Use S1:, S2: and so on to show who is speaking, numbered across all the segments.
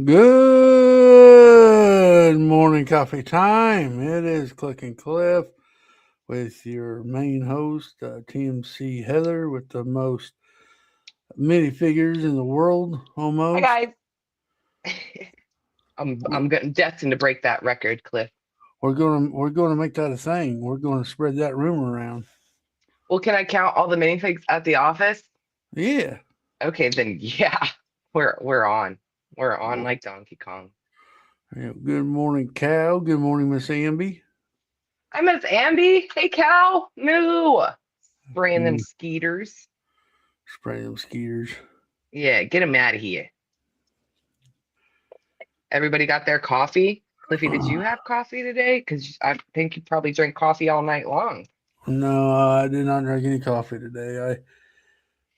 S1: Good morning, coffee time. It is Clicken Cliff with your main host, TMC Heather, with the most minifigures in the world, almost.
S2: Hi guys. I'm destined to break that record, Cliff.
S1: We're gonna make that a thing. We're gonna spread that rumor around.
S2: Well, can I count all the minifigs at the office?
S1: Yeah.
S2: Okay, then yeah, we're on. We're on like Donkey Kong.
S1: Yeah, good morning, Cow. Good morning, Miss Amby.
S2: I miss Amby. Hey, cow. Moo. Spraying them skeeters.
S1: Spray them skeeters.
S2: Yeah, get them out of here. Everybody got their coffee? Cliffy, did you have coffee today? Because I think you probably drank coffee all night long.
S1: No, I did not drink any coffee today. I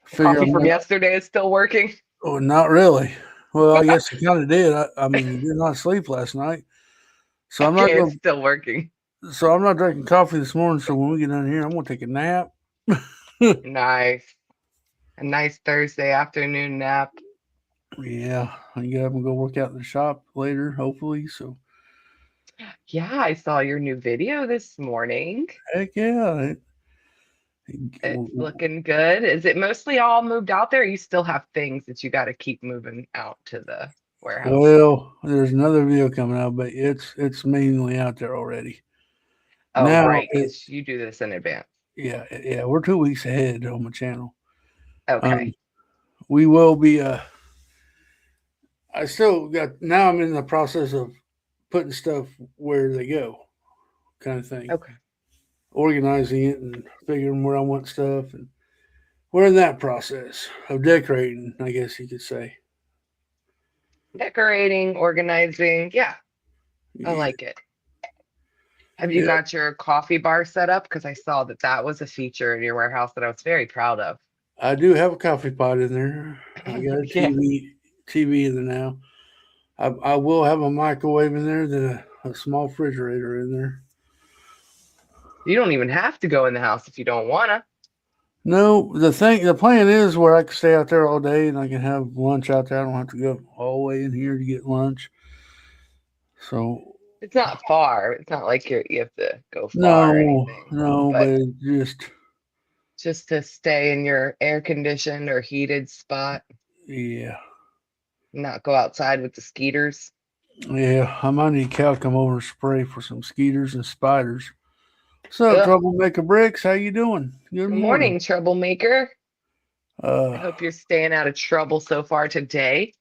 S1: figured
S2: Coffee from yesterday is still working?
S1: Oh, not really. Well, I guess you kind of did. I mean, you did not sleep last night, so I'm not
S2: Okay,
S1: going.
S2: it's still working.
S1: So I'm not drinking coffee this morning. So when we get down here, I'm gonna take a nap.
S2: Nice. A nice Thursday afternoon nap.
S1: Yeah, I get up and go work out in the shop later, hopefully. So
S2: Yeah, I saw your new video this morning.
S1: heck yeah.
S2: It's looking good. Is it mostly all moved out there? Or you still have things that you got to keep moving out to the warehouse?
S1: Well, there's another video coming out, but it's mainly out there already.
S2: Oh,
S1: Now,
S2: right, because you do this in advance.
S1: yeah, we're 2 weeks ahead on my channel.
S2: Okay.
S1: We will be. I still got. Now I'm in the process of putting stuff where they go, kind of thing.
S2: Okay.
S1: Organizing it and figuring where I want stuff, and we're in that process of decorating, I guess you could say.
S2: Decorating, organizing. Yeah, I like it. Have you got your coffee bar set up? Because I saw that was a feature in your warehouse that I was very proud of.
S1: I do have a coffee pot in there. I got a TV in there now. I will have a microwave in there, then a small refrigerator in there.
S2: You don't even have to go in the house if you don't wanna.
S1: No, the plan is where I can stay out there all day and I can have lunch out there. I don't have to go all the way in here to get lunch. So
S2: It's not far. It's not like you have to go far or anything.
S1: no, but
S2: just to stay in your air conditioned or heated spot.
S1: Yeah.
S2: Not go outside with the skeeters.
S1: Yeah, I might need Cal to come over and spray for some skeeters and spiders. What's up, Troublemaker Bricks? How you doing?
S2: Good morning, Troublemaker. I hope you're staying out of trouble so far today.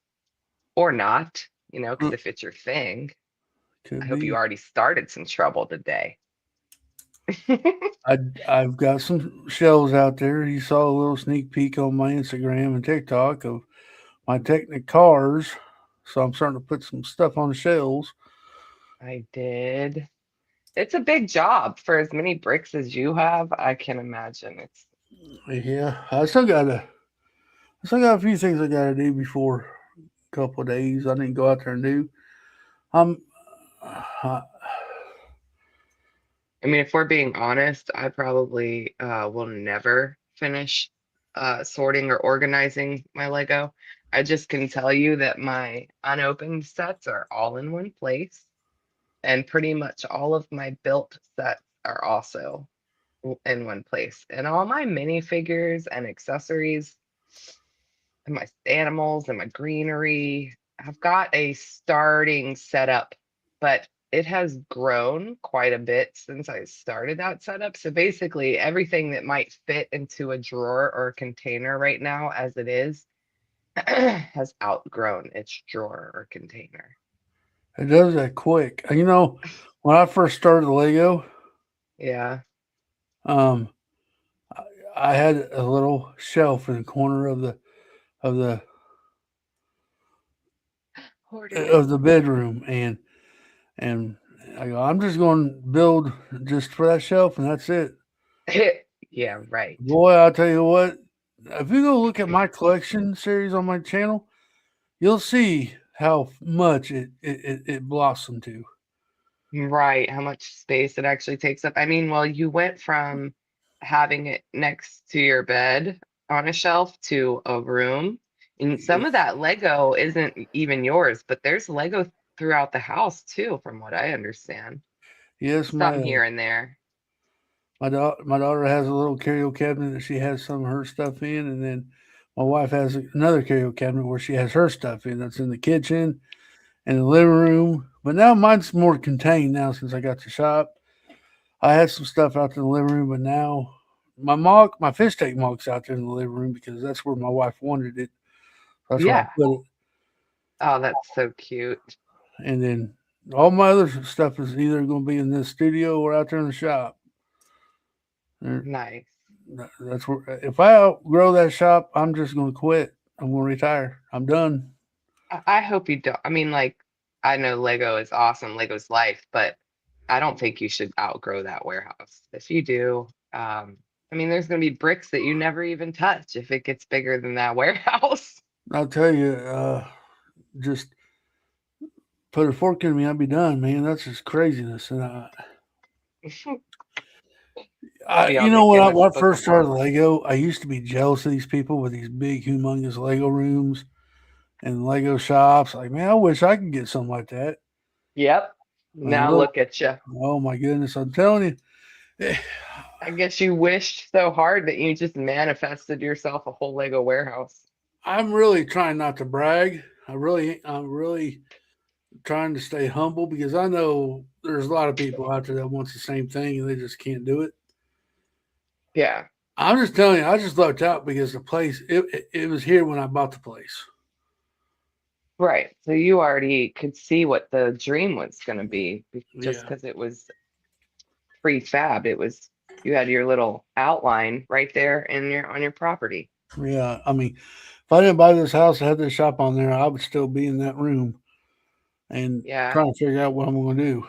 S2: Or not, because if it's your thing. I hope you already started some trouble today.
S1: I've got some shelves out there. You saw a little sneak peek on my Instagram and TikTok of my Technic cars. So I'm starting to put some stuff on the shelves.
S2: I did. It's a big job for as many bricks as you have. I can imagine it's.
S1: Yeah, I still got a few things I got to do before a couple of days. I didn't go out there and do.
S2: I mean, if we're being honest, I probably will never finish sorting or organizing my Lego. I just can tell you that my unopened sets are all in one place, and pretty much all of my built sets are also in one place. And all my minifigures and accessories and my animals and my greenery, I've got a starting setup, but it has grown quite a bit since I started that setup. So basically, everything that might fit into a drawer or a container right now, as it is, has outgrown its drawer or container.
S1: It does that quick. You know, when I first started Lego,
S2: Yeah.
S1: um, I had a little shelf in the corner of the
S2: Hoarding.
S1: bedroom, and I go, I'm just going to build just for that shelf, and that's it.
S2: Yeah, right.
S1: Boy, I'll tell you what. If you go look at my collection series on my channel, you'll see how much it blossomed to.
S2: Right, how much space it actually takes up. I mean, well, you went from having it next to your bed on a shelf to a room. And some of that Lego isn't even yours, but there's Lego throughout the house too, from what I understand.
S1: Yes,
S2: Some here and there.
S1: my daughter has a little curio cabinet that she has some of her stuff in, and then my wife has another curio cabinet where she has her stuff in. That's in the kitchen and the living room. But now mine's more contained now since I got the shop. I had some stuff out in the living room, but now my fish tank mug's out there in the living room because that's where my wife wanted it. That's where I
S2: Yeah.
S1: put it.
S2: Oh, that's so cute.
S1: And then all my other stuff is either going to be in this studio or out there in the shop.
S2: Nice.
S1: That's where if I outgrow that shop, I'm just going to quit. I'm going to retire. I'm done.
S2: I hope you don't. I mean, like, I know Lego is awesome, Lego's life, but I don't think you should outgrow that warehouse. If you do, I mean, there's going to be bricks that you never even touch if it gets bigger than that warehouse.
S1: I'll tell you, just put a fork in me, I'll be done, man. That's just craziness. And
S2: Be
S1: you
S2: on
S1: know,
S2: the
S1: when
S2: Guinness
S1: I
S2: Book
S1: first
S2: of
S1: started
S2: World.
S1: Lego, I used to be jealous of these people with these big, humongous Lego rooms and Lego shops. Like, man, I wish I could get something like that.
S2: Yep.
S1: And
S2: Now
S1: look,
S2: look at you.
S1: oh my goodness, I'm telling you, eh,
S2: I guess you wished so hard that you just manifested yourself a whole Lego warehouse.
S1: I'm really trying not to brag. I'm really trying to stay humble because I know there's a lot of people out there that wants the same thing and they just can't do it.
S2: Yeah.
S1: I'm just telling you, I just lucked out because the place it was here when I bought the place.
S2: Right. So you already could see what the dream was going to be just
S1: Yeah,
S2: because it was prefab. It was you had your little outline right there in your on your property.
S1: yeah. I mean, if I didn't buy this house, I had this shop on there, I would still be in that room and
S2: Yeah.
S1: trying to figure out what I'm going to do.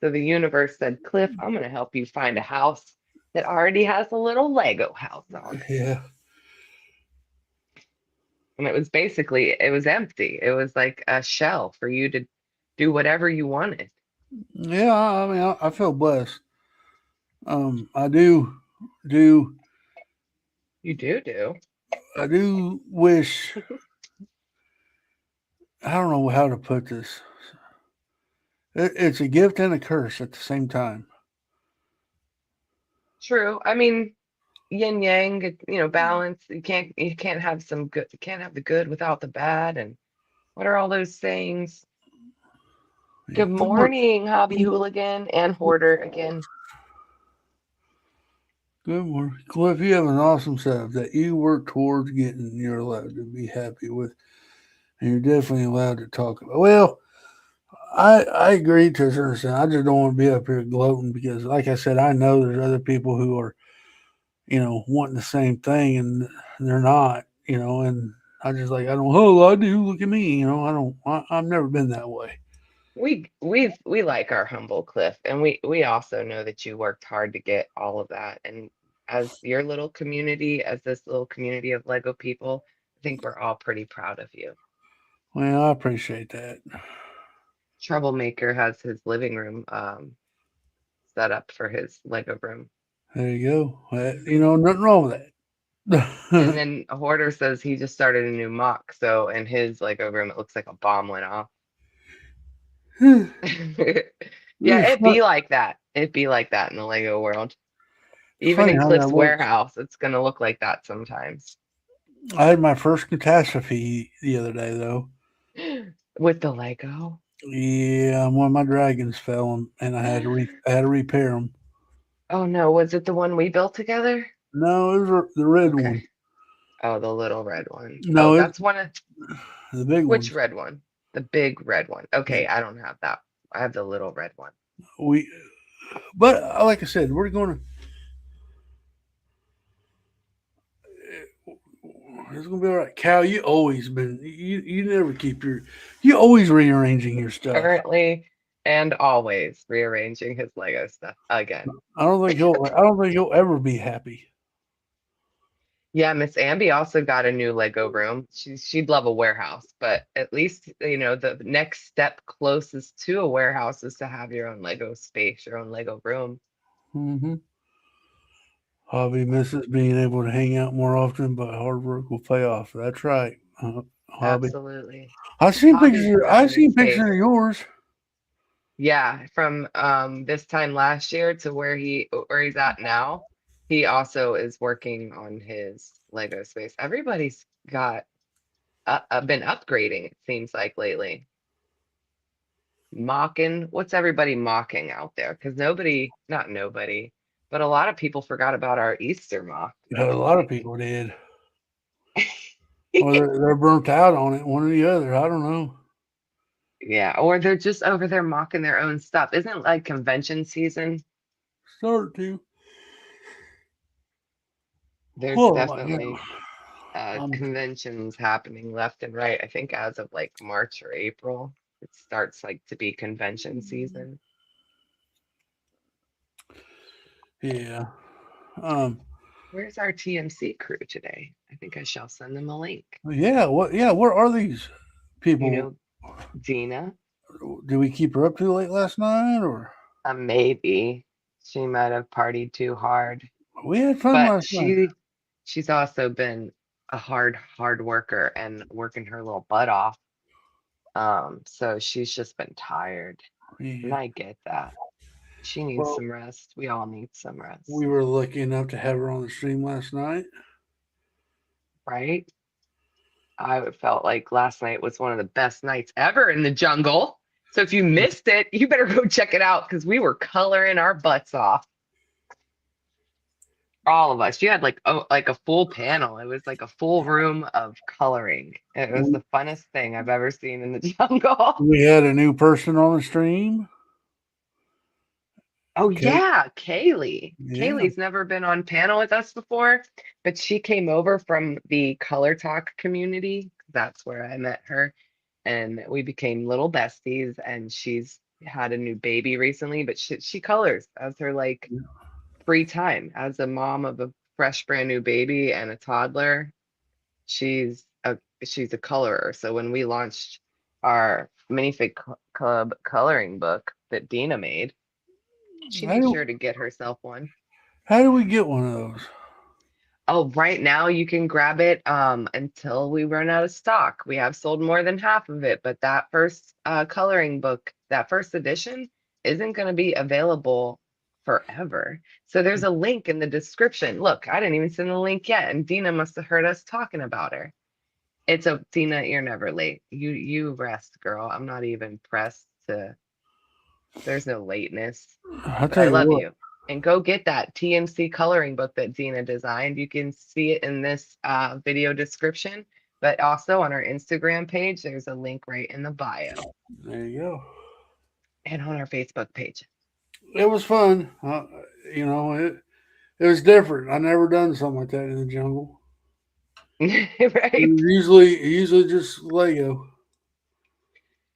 S2: So the universe said, Cliff, I'm going to help you find a house that already has a little Lego house on it.
S1: Yeah,
S2: And it was basically it was empty. It was like a shell for you to do whatever you wanted.
S1: yeah. I mean, I feel blessed. I do
S2: You do.
S1: I do wish I don't know how to put this. It's a gift and a curse at the same time.
S2: True. I mean, yin yang, balance. You can't have some good, you can't have the good without the bad. And what are all those sayings?
S1: Yeah.
S2: Good morning, hobby hooligan and hoarder again.
S1: Good morning, Cliff. You have an awesome setup that you work towards getting. You're allowed to be happy with, and you're definitely allowed to talk about. Well, I agree to a certain extent. I just don't want to be up here gloating because, like I said, I know there's other people who are, wanting the same thing and they're not, and I just like I don't. Oh, I do. Look at me. I don't. I've never been that way.
S2: We like our humble Cliff, and we also know that you worked hard to get all of that. And as your little community, as this little community of Lego people, I think we're all pretty proud of you.
S1: Well, I appreciate that.
S2: Troublemaker has his living room set up for his Lego room.
S1: There you go. Nothing wrong with
S2: And
S1: that.
S2: then Hoarder says he just started a new mock, so in his Lego room it looks like a bomb went off. Yeah,
S1: It's
S2: it'd be like that. It'd be like that in the Lego world. Even
S1: funny
S2: in
S1: how that
S2: Cliff's
S1: works.
S2: warehouse, it's gonna look like that sometimes.
S1: I had my first catastrophe the other day, though.
S2: With the Lego.
S1: Yeah, one of my dragons fell and I had I had to repair them.
S2: Oh no, was it the one we built together?
S1: No, it was the red
S2: Okay.
S1: one.
S2: Oh, the little red one. Oh,
S1: No, it's
S2: that's one of
S1: the big
S2: which
S1: ones.
S2: red one? The big red one.
S1: Yeah,
S2: Okay, I don't have that. I have the little red one.
S1: we. But like I said, we're going to. It's gonna be all right. Cal, you always been you never keep your you always rearranging your stuff.
S2: Currently and always rearranging his Lego stuff again.
S1: I don't think he'll ever be happy.
S2: Yeah, Miss Amby also got a new Lego room. She'd love a warehouse, but at least the next step closest to a warehouse is to have your own Lego space, your own Lego room.
S1: Mm-hmm. Hobby misses being able to hang out more often, but hard work will pay off. That's right, Hobby.
S2: Absolutely.
S1: I seen
S2: Hobby's
S1: pictures.
S2: got
S1: I
S2: a new
S1: seen pictures
S2: space.
S1: of yours.
S2: Yeah, from this time last year to where he's at now, he also is working on his Lego space. Everybody's got been upgrading, it seems like lately. Mocking, what's everybody mocking out there? Because nobody, not nobody, but a lot of people forgot about our Easter mock
S1: A
S2: this
S1: lot of
S2: week.
S1: people did, or they're burnt out on it. One or the other. I don't know.
S2: Yeah, or they're just over there mocking their own stuff. Isn't it like convention season?
S1: Start to.
S2: There's
S1: Oh my god.
S2: definitely
S1: Um,
S2: conventions happening left and right. I think as of like March or April, it starts like to be convention season.
S1: yeah. Um.
S2: Where's our TMC crew today? I think I shall send them a link.
S1: Yeah. What? Yeah. Where are these
S2: You
S1: people?
S2: know, Dina,
S1: Did we keep her up too late last night, or
S2: maybe she might have partied too hard,
S1: we had fun
S2: but
S1: last night?
S2: she's also been a hard worker and working her little butt off. So she's just been tired, and
S1: Yeah.
S2: I get that. She needs
S1: Well,
S2: some rest. We all need some rest,
S1: we were lucky enough to have her on the stream last night.
S2: right? I felt like last night was one of the best nights ever in the jungle. So if you missed it, you better go check it out because we were coloring our butts off. All of us. You had like a full panel. It was like a full room of coloring. It was the funnest thing I've ever seen in the jungle.
S1: We had a new person on the stream.
S2: Oh
S1: Okay.
S2: yeah, Kaylee.
S1: Yeah.
S2: Kaylee's never been on panel with us before, but she came over from the Color Talk community. That's where I met her, and we became little besties. And she's had a new baby recently, but she colors as her like free time as a mom of a fresh brand new baby and a toddler. She's a colorer. So when we launched our minifig club coloring book that Dina made, she
S1: How
S2: made
S1: do,
S2: sure to get herself one.
S1: how do we get one of those?
S2: Oh, right now you can grab it until we run out of stock. We have sold more than half of it, but that first coloring book, that first edition, isn't going to be available forever. So there's a link in the description. Look, I didn't even send the link yet, and Dina must have heard us talking about her. It's a Dina, you're never late. You rest, girl. I'm not even pressed to. There's no lateness,
S1: I'll
S2: but
S1: tell
S2: I
S1: you
S2: love
S1: what.
S2: you. And go get that TMC coloring book that Dina designed. You can see it in this video description, but also on our Instagram page, there's a link right in the bio
S1: There you go.
S2: and on our Facebook page.
S1: It was fun. You know, it was different. I never done something like that in the jungle.
S2: Right?
S1: Usually just Lego.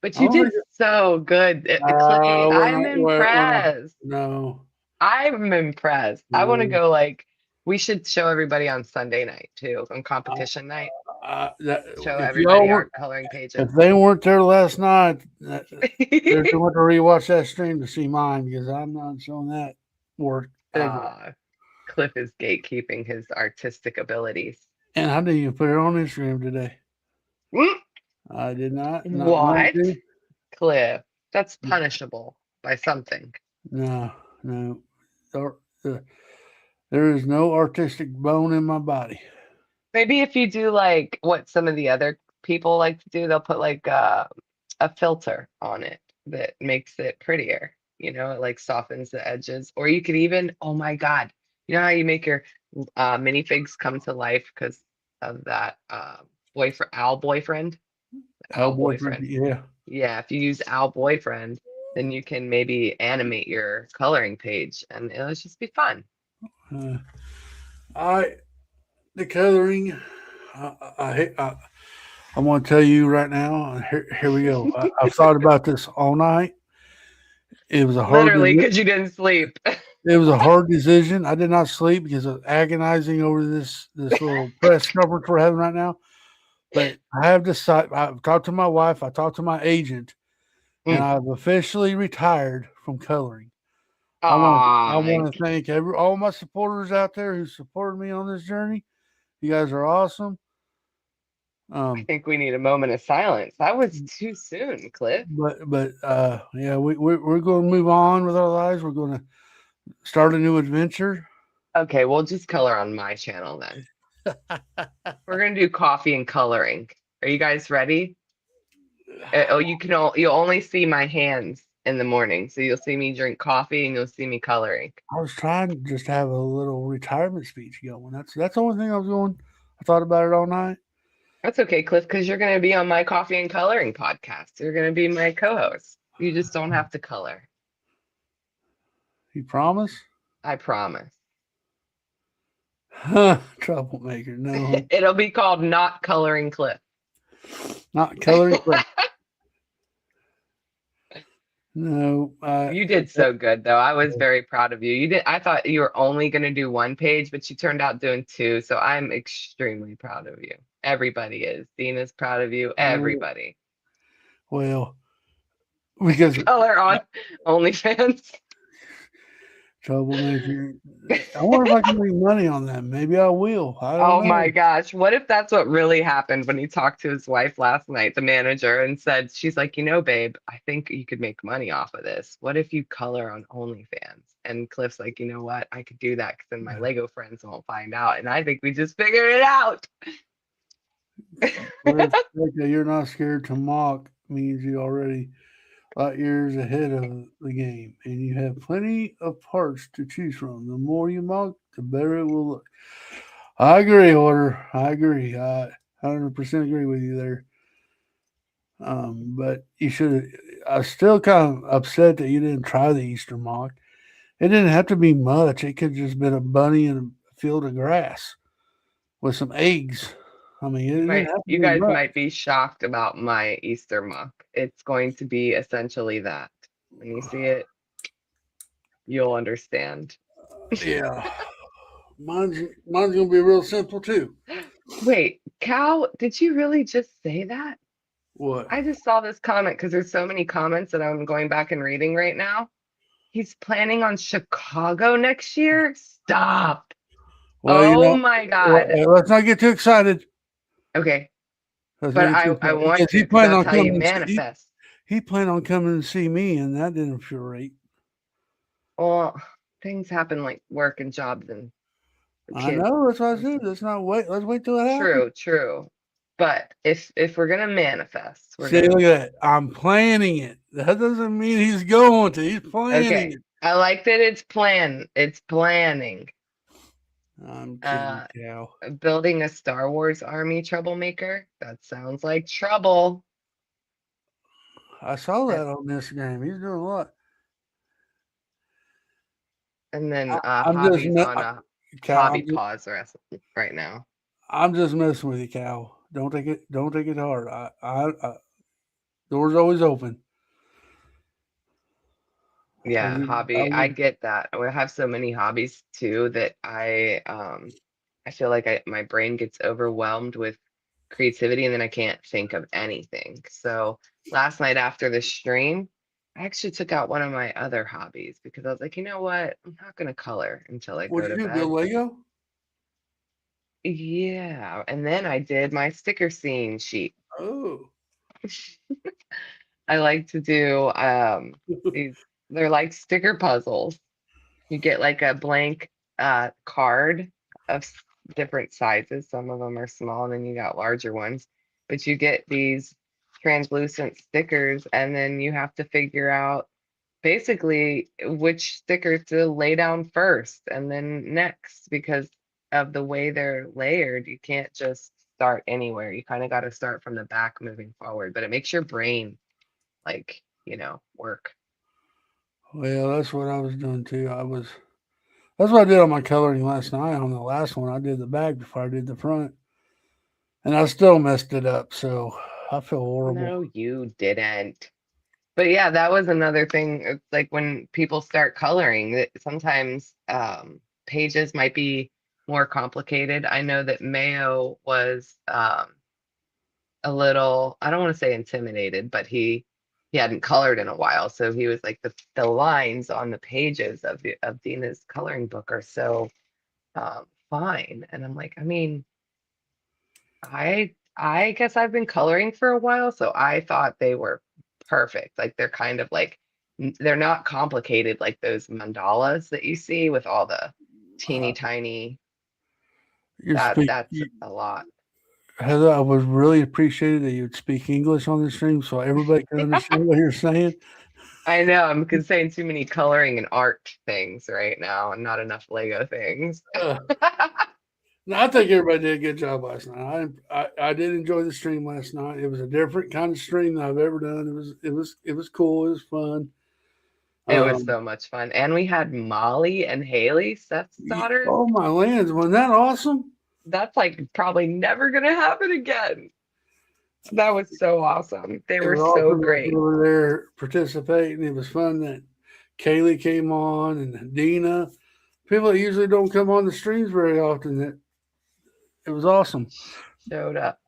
S2: But
S1: I
S2: you
S1: don't
S2: did
S1: think.
S2: so good.
S1: We're
S2: I'm
S1: not. We're not.
S2: impressed.
S1: No.
S2: I'm impressed. I want to
S1: No.
S2: go like, we should show everybody on Sunday night too, on competition night.
S1: That,
S2: Show
S1: if y'all
S2: everybody
S1: weren't,
S2: our coloring pages.
S1: if they weren't there last night, they're going to rewatch that stream to see mine because I'm not showing that work ever.
S2: uh, Cliff is gatekeeping his artistic abilities.
S1: And I didn't even put it on Instagram today.
S2: Mm,
S1: I did not want
S2: what?
S1: to.
S2: Cliff, that's punishable by something.
S1: No, no. There, there is no artistic bone in my body.
S2: Maybe if you do like what some of the other people like to do, they'll put like a filter on it that makes it prettier. It like softens the edges. Or you could even, oh my God, you know how you make your minifigs come to life because of that boyfriend?
S1: Oh,
S2: Owl
S1: boyfriend,
S2: boyfriend.
S1: yeah.
S2: Yeah, if you use Owl boyfriend, then you can maybe animate your coloring page and it'll just be fun.
S1: Uh, I the coloring. I want to tell you right now. Here we go. I've thought about this all night. It was a hard.
S2: Literally, because you didn't sleep.
S1: It was a hard decision. I did not sleep because of agonizing over this little press conference we're having right now. But I have decided. I've talked to my wife. I talked to my agent, and
S2: Mm.
S1: I've officially retired from coloring. I
S2: Aw,
S1: want to thank all my supporters out there who supported me on this journey. You guys are awesome.
S2: I think we need a moment of silence. That was too soon, Cliff.
S1: But yeah, we're going to move on with our lives. We're going to start a new adventure.
S2: Okay, we'll just color on my channel then. We're gonna do coffee and coloring. Are you guys ready? Oh, you'll only see my hands in the morning, so you'll see me drink coffee and you'll see me coloring.
S1: I was trying to just have a little retirement speech going. That's the only thing I was going. I thought about it all night.
S2: That's okay, Cliff, because you're gonna be on my coffee and coloring podcast. You're gonna be my co-host. You just don't have to color.
S1: You promise?
S2: I promise.
S1: Troublemaker. No,
S2: It'll be called Not Coloring Cliff.
S1: not coloring. No,
S2: You did so good though. I was very proud of you. I thought you were only going to do one page, but you turned out doing two. So I'm extremely proud of you. Everybody is. Dina's proud of you. Everybody.
S1: well, because
S2: Color on OnlyFans.
S1: troublemaker. I wonder if I can make money on that. Maybe I will. I don't
S2: Oh
S1: know.
S2: my gosh. What if that's what really happened when he talked to his wife last night, the manager, and said, she's like, babe, I think you could make money off of this. What if you color on OnlyFans? And Cliff's like, you know what? I could do that because then my Lego friends won't find out. And I think we just figured it out.
S1: You're not scared to mock means you already light years ahead of the game, and you have plenty of parts to choose from. The more you mock, the better it will look. I agree, Order. I agree. I 100% agree with you there. But you should. I was still kind of upset that you didn't try the Easter mock. It didn't have to be much. It could just been a bunny in a field of grass with some eggs. I mean, it didn't have to
S2: You
S1: be
S2: guys
S1: much.
S2: might be shocked about my Easter mock. It's going to be essentially that. When you see it, you'll understand.
S1: Yeah, mine's gonna be real simple too.
S2: Wait, Cal, did you really just say that?
S1: What?
S2: I just saw this comment because there's so many comments that I'm going back and reading right now. He's planning on Chicago next year? Stop.
S1: Well,
S2: Oh my God.
S1: let's not get too excited.
S2: Okay.
S1: Let's not
S2: But
S1: get too
S2: I
S1: excited
S2: want
S1: because
S2: to because that's how you manifest.
S1: he planned on coming to see me, and that didn't feel right.
S2: Well, things happen like work and jobs and
S1: I
S2: kids.
S1: know that's what I said. Let's not wait. Let's wait till it happens.
S2: True, true. But if we're gonna manifest, we're
S1: See,
S2: gonna
S1: look at that. I'm planning it. That doesn't mean he's going to. He's planning
S2: okay.
S1: it.
S2: I like that it's planning.
S1: I'm kidding,
S2: Uh
S1: Cal.
S2: Building a Star Wars army troublemaker. That sounds like trouble.
S1: I saw
S2: And,
S1: that on Instagram. He's doing what?
S2: and then
S1: I'm just
S2: hobbies on a
S1: Cal.
S2: hobby pause right now.
S1: I'm just messing with you, Cal. Don't take it hard. Doors always open.
S2: Yeah, hobby. I get that. I have so many hobbies too that I feel like my brain gets overwhelmed with creativity and then I can't think of anything. So last night after the stream, I actually took out one of my other hobbies because I was like, you know what? I'm not gonna color until I go
S1: What'd
S2: to
S1: you do? Build
S2: bed.
S1: Lego?
S2: Yeah, and then I did my sticker scene sheet.
S1: Oh.
S2: I like to do these they're like sticker puzzles. You get like a blank card of different sizes. Some of them are small, and then you got larger ones. But you get these translucent stickers, and then you have to figure out basically which sticker to lay down first and then next because of the way they're layered. You can't just start anywhere. You kind of got to start from the back moving forward, but it makes your brain like, work.
S1: Well, that's what I was doing too. That's what I did on my coloring last night. On the last one, I did the back before I did the front, and I still messed it up. So I feel horrible.
S2: No, you didn't. But yeah, that was another thing. It's like when people start coloring, that sometimes pages might be more complicated. I know that Mayo was a little, I don't want to say intimidated, but he hadn't colored in a while, so he was like the lines on the pages of Dina's coloring book are so fine, and I'm like, I mean, I guess I've been coloring for a while, so I thought they were perfect. Like they're kind of like they're not complicated like those mandalas that you see with all the teeny
S1: Uh,
S2: tiny.
S1: you speak,
S2: That's a lot.
S1: Heather. I was really appreciated that you'd speak English on the stream, so everybody can understand what you're saying.
S2: I know I'm saying too many coloring and art things right now, and not enough Lego things.
S1: Uh, no, I think everybody did a good job last night. I did enjoy the stream last night. It was a different kind of stream than I've ever done. It was cool. It was fun.
S2: It was
S1: Um,
S2: so much fun, and we had Molly and Haley, Seth's daughters.
S1: oh my lands, wasn't that awesome?
S2: That's like probably never gonna happen again. That was so awesome. They
S1: It
S2: were
S1: was
S2: so
S1: awesome that they
S2: great.
S1: were there participating. It was fun that Kaylee came on and Dina. People that usually don't come on the streams very often. It was awesome.
S2: Showed up.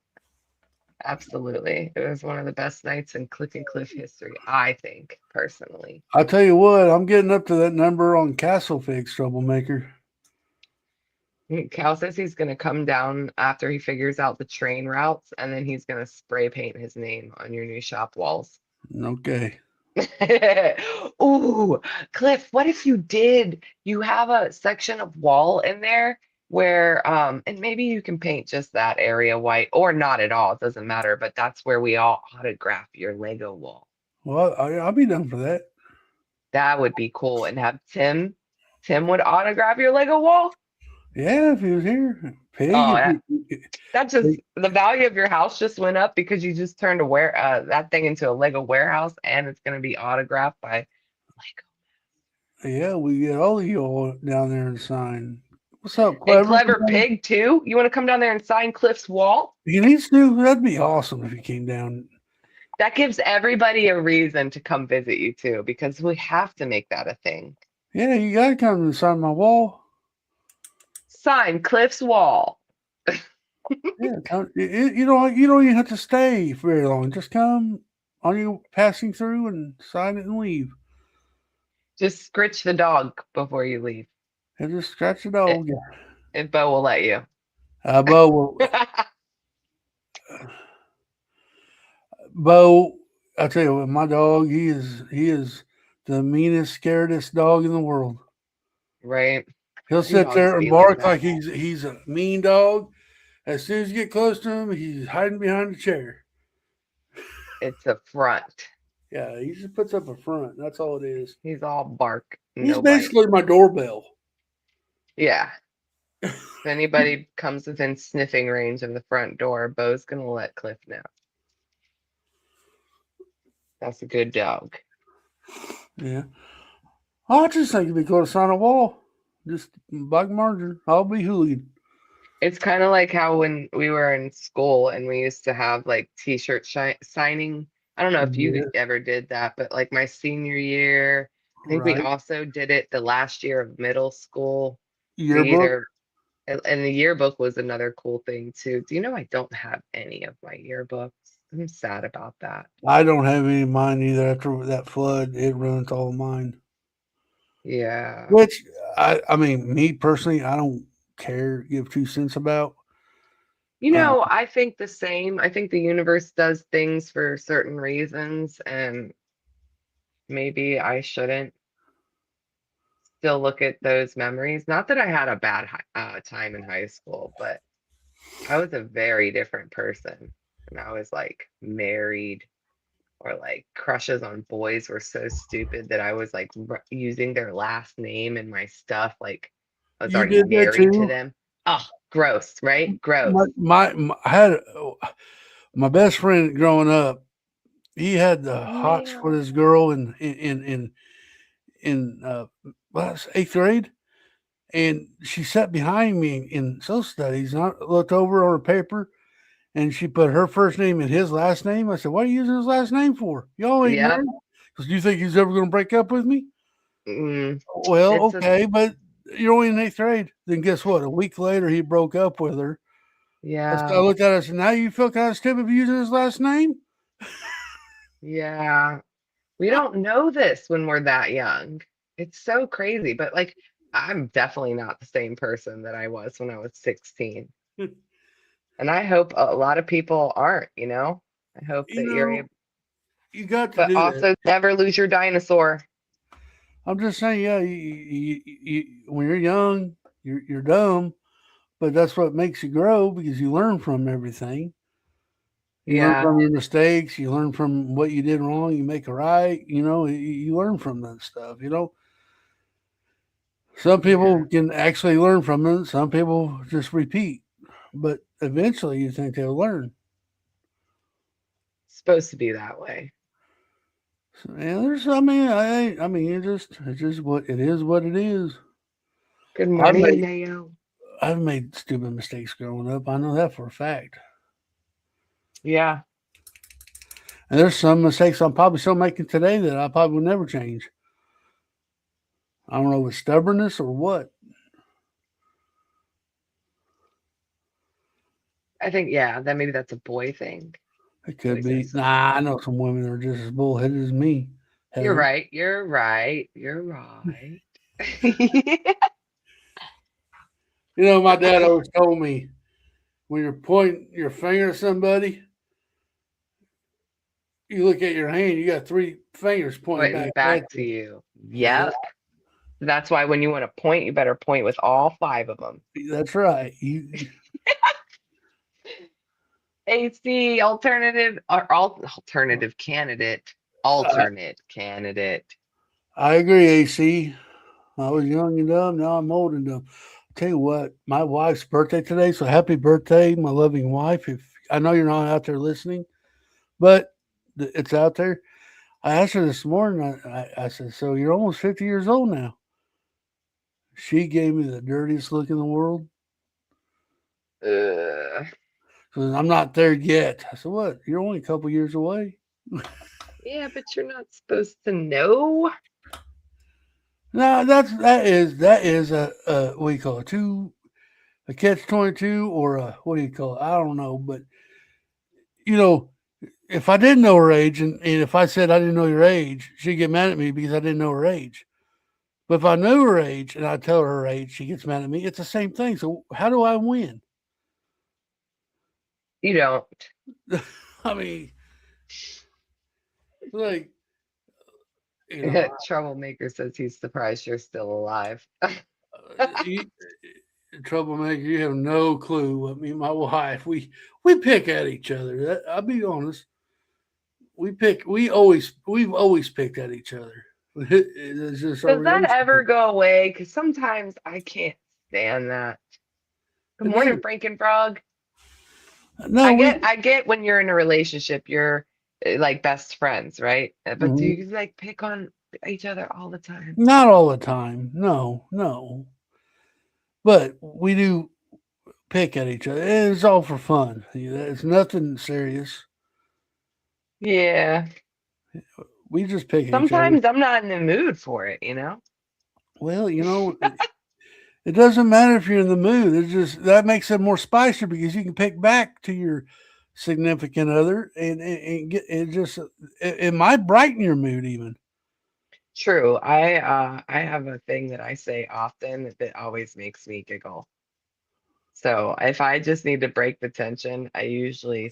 S2: Absolutely. It was one of the best nights in Click and Cliff history, I think, personally.
S1: I tell you what, I'm getting up to that number on Castle Figs Troublemaker.
S2: Cal says he's going to come down after he figures out the train routes, and then he's going to spray paint his name on your new shop walls.
S1: Okay.
S2: Ooh, Cliff, what if you did? You have a section of wall in there where, and maybe you can paint just that area white or not at all. It doesn't matter, but that's where we all autograph your Lego wall.
S1: Well, I'll be down for that.
S2: That would be cool. And have Tim would autograph your Lego wall.
S1: Yeah, if he was here. Pig,
S2: Oh,
S1: if
S2: that,
S1: he,
S2: that just the value of your house just went up because you just turned that thing into a Lego warehouse, and it's going to be autographed by Lego.
S1: yeah, we get all of you all down there and sign. What's up,
S2: And
S1: Clever?
S2: Clever Pig too. You want to come down there and sign Cliff's wall?
S1: He needs to. That'd be awesome if he came down.
S2: That gives everybody a reason to come visit you too, because we have to make that a thing.
S1: Yeah, you got to come and sign my wall.
S2: Sign Cliff's wall.
S1: Yeah, you don't even have to stay for very long. Just come on your passing through and sign it and leave.
S2: Just scritch the dog before you leave.
S1: And just scratch the
S2: Eh,
S1: dog.
S2: And Bo will let you.
S1: Bo, Bo, I tell you what, my dog, he is the meanest, scaredest dog in the world.
S2: Right?
S1: He'll
S2: Some
S1: sit
S2: dogs
S1: there and
S2: be like
S1: bark
S2: that.
S1: like he's a mean dog. As soon as you get close to him, he's hiding behind the chair.
S2: It's a front.
S1: Yeah, he just puts up a front. That's all it is.
S2: He's all bark,
S1: He's
S2: no bite.
S1: basically my doorbell.
S2: Yeah. If anybody comes within sniffing range of the front door, Bo's gonna let Cliff know. That's a good dog.
S1: Yeah. I just think it'd be cool to sign a wall. Just black margin. I'll be hooligan.
S2: It's kind of like how when we were in school and we used to have like t-shirt signing. I don't know if you
S1: Yeah,
S2: ever did that, but like my senior year, I think we
S1: right.
S2: also did it the last year of middle school. We
S1: Yearbook.
S2: either, and the yearbook was another cool thing too. Do you know I don't have any of my yearbooks? I'm sad about that.
S1: I don't have any of mine either. After that flood, it ruined all of mine.
S2: Yeah.
S1: Which I mean, me personally, I don't care. Give 2 cents about.
S2: I think the same. I think the universe does things for certain reasons, and maybe I shouldn't still look at those memories. Not that I had a bad time in high school, but I was a very different person. and I was like married, or like crushes on boys were so stupid that I was like using their last name in my stuff. Like I was
S1: You
S2: already
S1: did that
S2: married to
S1: too.
S2: them. Oh, gross, right? Gross.
S1: I had my best friend growing up. He had the hots for
S2: Male.
S1: this girl in well, that's 8th grade, and she sat behind me in social studies. And I looked over on her paper, and she put her first name and his last name. I said, "What are you using his last name for? Y'all ain't
S2: Yep.
S1: married." Because, "Do you think he's ever going to break up with me?"
S2: Mm,
S1: Well,
S2: it's a
S1: okay, but you're only in 8th grade. Then guess what? A week later, he broke up with her. I
S2: yeah,
S1: looked at her and said, "Now you feel kind of stupid for using his last name?"
S2: yeah. We don't know this when we're that young. It's so crazy, but like I'm definitely not the same person that I was when I was 16. And I hope a lot of people aren't, you know? I hope
S1: You
S2: that you're
S1: know,
S2: able,
S1: you got to
S2: but
S1: do that.
S2: also never lose your dinosaur.
S1: I'm just saying, yeah, when you're young, you're dumb, but that's what makes you grow because you learn from everything. You learn
S2: Yeah,
S1: from your mistakes. You learn from what you did wrong. You make it right. You learn from that stuff. Some
S2: yeah.
S1: people can actually learn from it. Some people just repeat, but eventually you think they'll learn.
S2: It's supposed to be that way.
S1: So, yeah, I mean, it's just what it is. What it is.
S2: Good
S1: I've
S2: morning,
S1: made,
S2: Neo.
S1: I've made stupid mistakes growing up. I know that for a fact.
S2: Yeah,
S1: And there's some mistakes I'm probably still making today that I probably will never change. I don't know if it's stubbornness or what.
S2: I think, yeah, that maybe that's a boy thing.
S1: It
S2: Boys
S1: could
S2: are
S1: be.
S2: so
S1: Nah, I know
S2: stubborn.
S1: some women that are just as bullheaded as me,
S2: You're
S1: Heather.
S2: right. You're right. You're right.
S1: My dad always told me when you're pointing your finger at somebody, you look at your hand, you got three fingers pointing
S2: Pointing
S1: back at
S2: back to
S1: you.
S2: you.
S1: Yeah,
S2: Yep. That's why when you want to point, you better point with all five of them.
S1: that's right. You,
S2: AC alternative or alternative candidate.
S1: I,
S2: Alternate candidate.
S1: I agree, AC. I was young and dumb. Now I'm old and dumb. Tell you what, my wife's birthday today, so happy birthday, my loving wife. If I know you're not out there listening, but it's out there. I asked her this morning. I said, "So you're almost 50 years old now." She gave me the dirtiest look in the world.
S2: Ugh.
S1: She says, "I'm not there yet." I said, "What? You're only a couple years away."
S2: Yeah, but you're not supposed to know.
S1: No, that is a what do you call it? A catch-22 or a what do you call it? I don't know, but you know, if I didn't know her age, and if I said I didn't know your age, she'd get mad at me because I didn't know her age. But if I knew her age and I tell her age, she gets mad at me. It's the same thing. So how do I win?
S2: You don't.
S1: I mean, like you know,
S2: Troublemaker says he's surprised you're still alive.
S1: you, troublemaker, you have no clue what me and my wife we pick at each other. I'll be honest. We've always picked at each other. It's just our
S2: Does that ever
S1: relationship.
S2: go away? Because sometimes I can't stand that. Good
S1: It
S2: morning,
S1: doesn't.
S2: Frankenfrog.
S1: No,
S2: I get when you're in a relationship, you're like best friends, right? But do
S1: mhm.
S2: you like pick on each other all the time?
S1: Not all the time. No, no. But we do pick at each other. It's all for fun. It's nothing serious.
S2: Yeah.
S1: We just pick at each other.
S2: Sometimes I'm not in the mood for it, you know?
S1: Well, it doesn't matter if you're in the mood. It's just that makes it more spicy because you can pick back to your significant other and get it just it might brighten your mood even.
S2: True. I have a thing that I say often that always makes me giggle. So if I just need to break the tension, I usually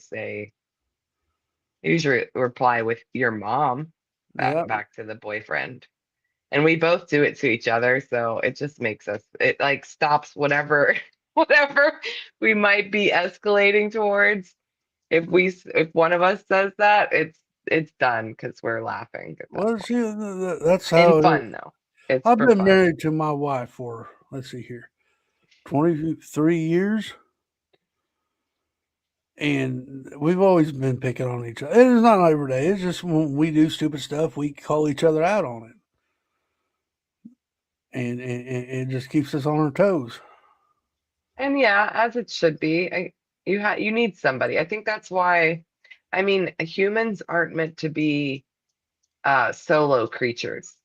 S2: reply with your mom
S1: Yeah.
S2: back to the boyfriend. And we both do it to each other, so it just makes us it like stops whatever whatever we might be escalating towards. if one of us says that, it's done because we're laughing at that
S1: Well,
S2: point.
S1: see, that's
S2: In
S1: how it is.
S2: fun though. It's
S1: I've
S2: for
S1: been
S2: fun.
S1: married to my wife for, let's see here, 23 years. And we've always been picking on each other. It's not every day. It's just when we do stupid stuff, we call each other out on it. And it just keeps us on our toes.
S2: And yeah, as it should be. You need somebody. I think that's why, I mean, humans aren't meant to be solo creatures.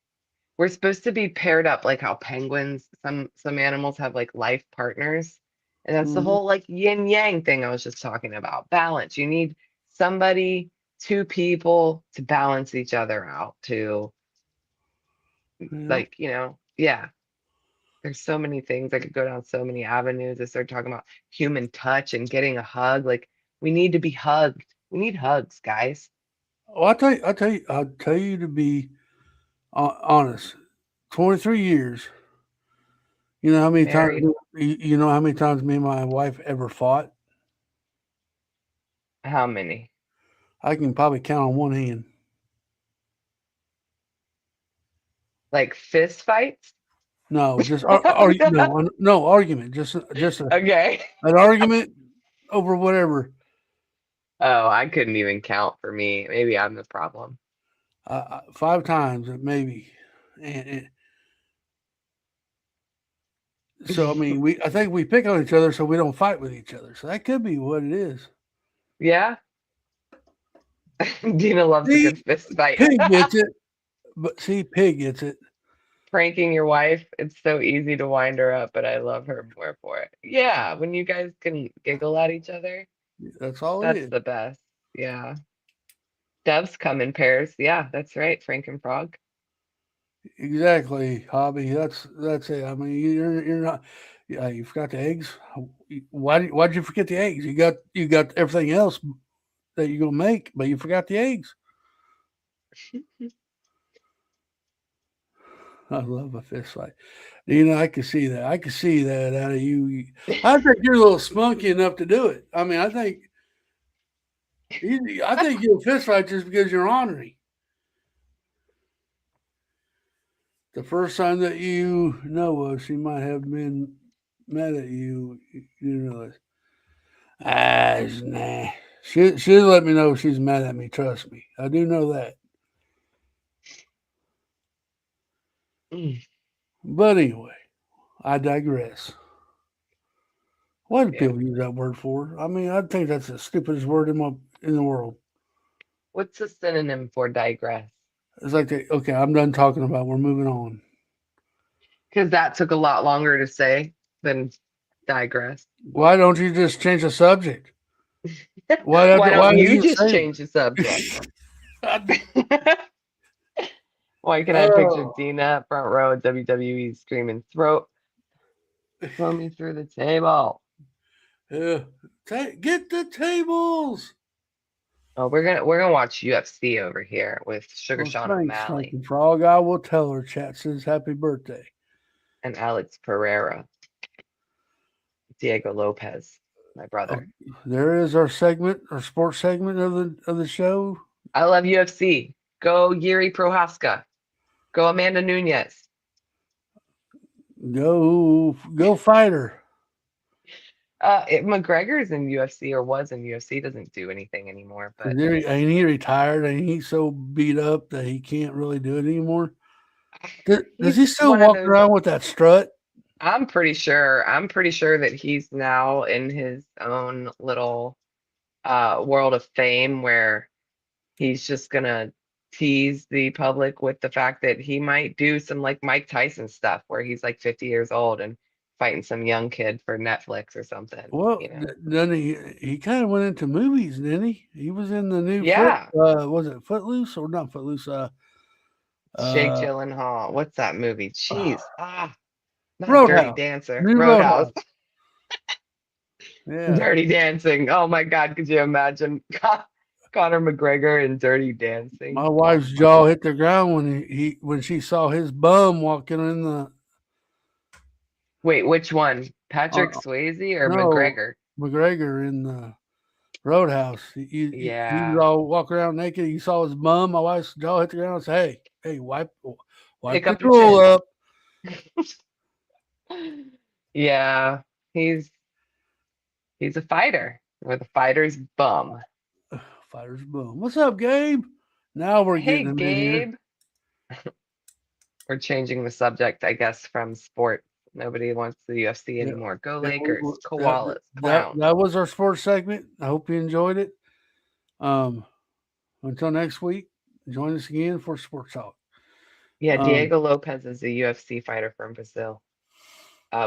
S2: We're supposed to be paired up like how penguins, some animals have like life partners. And that's the
S1: Mhm.
S2: whole like yin yang thing I was just talking about. Balance. You need somebody, two people to balance each other out to
S1: Yeah.
S2: like, yeah. There's so many things. I could go down so many avenues. I start talking about human touch and getting a hug. Like we need to be hugged. We need hugs, guys.
S1: Well, I'll tell you to be honest. 23 years. You know how many times
S2: Married.
S1: you know how many times me and my wife ever fought?
S2: How many?
S1: I can probably count on one hand.
S2: Like fist fights?
S1: No, just
S2: No.
S1: no argument. Just
S2: Okay.
S1: an argument over whatever.
S2: Oh, I couldn't even count for me. Maybe I'm the problem.
S1: 5 times maybe, and so I mean I think we pick on each other so we don't fight with each other. So that could be what it is.
S2: Yeah. Dina loves a
S1: See,
S2: good fist fight.
S1: Pig gets it, but see, Pig gets it.
S2: Pranking your wife, it's so easy to wind her up, but I love her more for it. Yeah, when you guys can giggle at each other,
S1: That's all it
S2: that's
S1: is.
S2: the best. Yeah. Doves come in pairs. Yeah, that's right. Frank and Frog.
S1: Exactly, hobby. That's it. I mean, you're not. Yeah, you forgot the eggs. Why'd you forget the eggs? You got everything else that you're gonna make, but you forgot the eggs. I love a fist fight. I can see that. I can see that out of you. I think you're a little spunky enough to do it. I mean, I think you'll fist fight just because you're ornery. The first time that you know of, she might have been mad at you. You realize, nah. She'll let me know if she's mad at me. Trust me, I do know that.
S2: Mm,
S1: But anyway, I digress. Why do
S2: yeah.
S1: people use that word for? I mean, I think that's the stupidest word in the world.
S2: What's a synonym for digress?
S1: It's like, okay, I'm done talking about. We're moving on.
S2: Because that took a lot longer to say than digress.
S1: Why don't you just change the subject? Why have
S2: Why
S1: to, why
S2: don't
S1: do
S2: you
S1: you
S2: just
S1: say
S2: change the subject?
S1: it?
S2: Why can I picture
S1: Oh,
S2: Dina front row at WWE screaming, throw me through the table.
S1: yeah. Get the tables.
S2: Oh, we're gonna watch UFC over here with Sugar
S1: Well,
S2: Sean
S1: thanks,
S2: O'Malley
S1: Frankie Frog. I will tell her. Chat says happy birthday.
S2: and Alex Pereira, Diego Lopez, my
S1: Oh,
S2: brother.
S1: there is our sports segment of the show.
S2: I love UFC. Go Yuri Prohaska. Go Amanda Nunez.
S1: Go fighter.
S2: McGregor's in UFC or was in UFC. Doesn't do anything anymore, but
S1: Ain't he retired? Ain't he so beat up that he can't really do it anymore? Does he
S2: he's
S1: still
S2: one of
S1: walk
S2: those.
S1: around with that strut?
S2: I'm pretty sure. I'm pretty sure that he's now in his own little world of fame where he's just gonna tease the public with the fact that he might do some like Mike Tyson stuff where he's like 50 years old and fighting some young kid for Netflix or something,
S1: Well,
S2: you know.
S1: then he kind of went into movies, didn't he? He was in the new
S2: Yeah,
S1: was it Footloose or not Footloose?
S2: Jake
S1: Uh,
S2: Gyllenhaal. What's that movie? Jeez. Not Dirty
S1: Roadhouse,
S2: Dancer.
S1: New
S2: Roadhouse.
S1: Roadhouse. Yeah,
S2: Dirty Dancing. Oh my God, could you imagine Conor McGregor in Dirty Dancing?
S1: my
S2: Oh
S1: wife's
S2: my
S1: jaw
S2: God.
S1: hit the ground when she saw his bum walking in the
S2: Wait, which one? Patrick
S1: uh,
S2: Swayze or
S1: no
S2: McGregor?
S1: McGregor in the. Roadhouse. He was
S2: Yeah.
S1: all walking around naked. You saw his bum. My wife's jaw hit the ground. I said, hey, wipe
S2: Pick
S1: the
S2: up your
S1: drool
S2: chin.
S1: up.
S2: Yeah. He's a fighter with a fighter's bum.
S1: Fighter's bum. What's up, Gabe? Now we're
S2: Hey,
S1: getting him in here.
S2: Gabe. We're changing the subject, I guess, from sport. Nobody wants the UFC
S1: Yeah,
S2: anymore. Go
S1: yeah,
S2: Lakers,
S1: that,
S2: koalas,
S1: that
S2: clowns.
S1: that was our sports segment. I hope you enjoyed it. Um, until next week, join us again for Sports Talk.
S2: Yeah,
S1: Um,
S2: Diego Lopez is a UFC fighter from Brazil.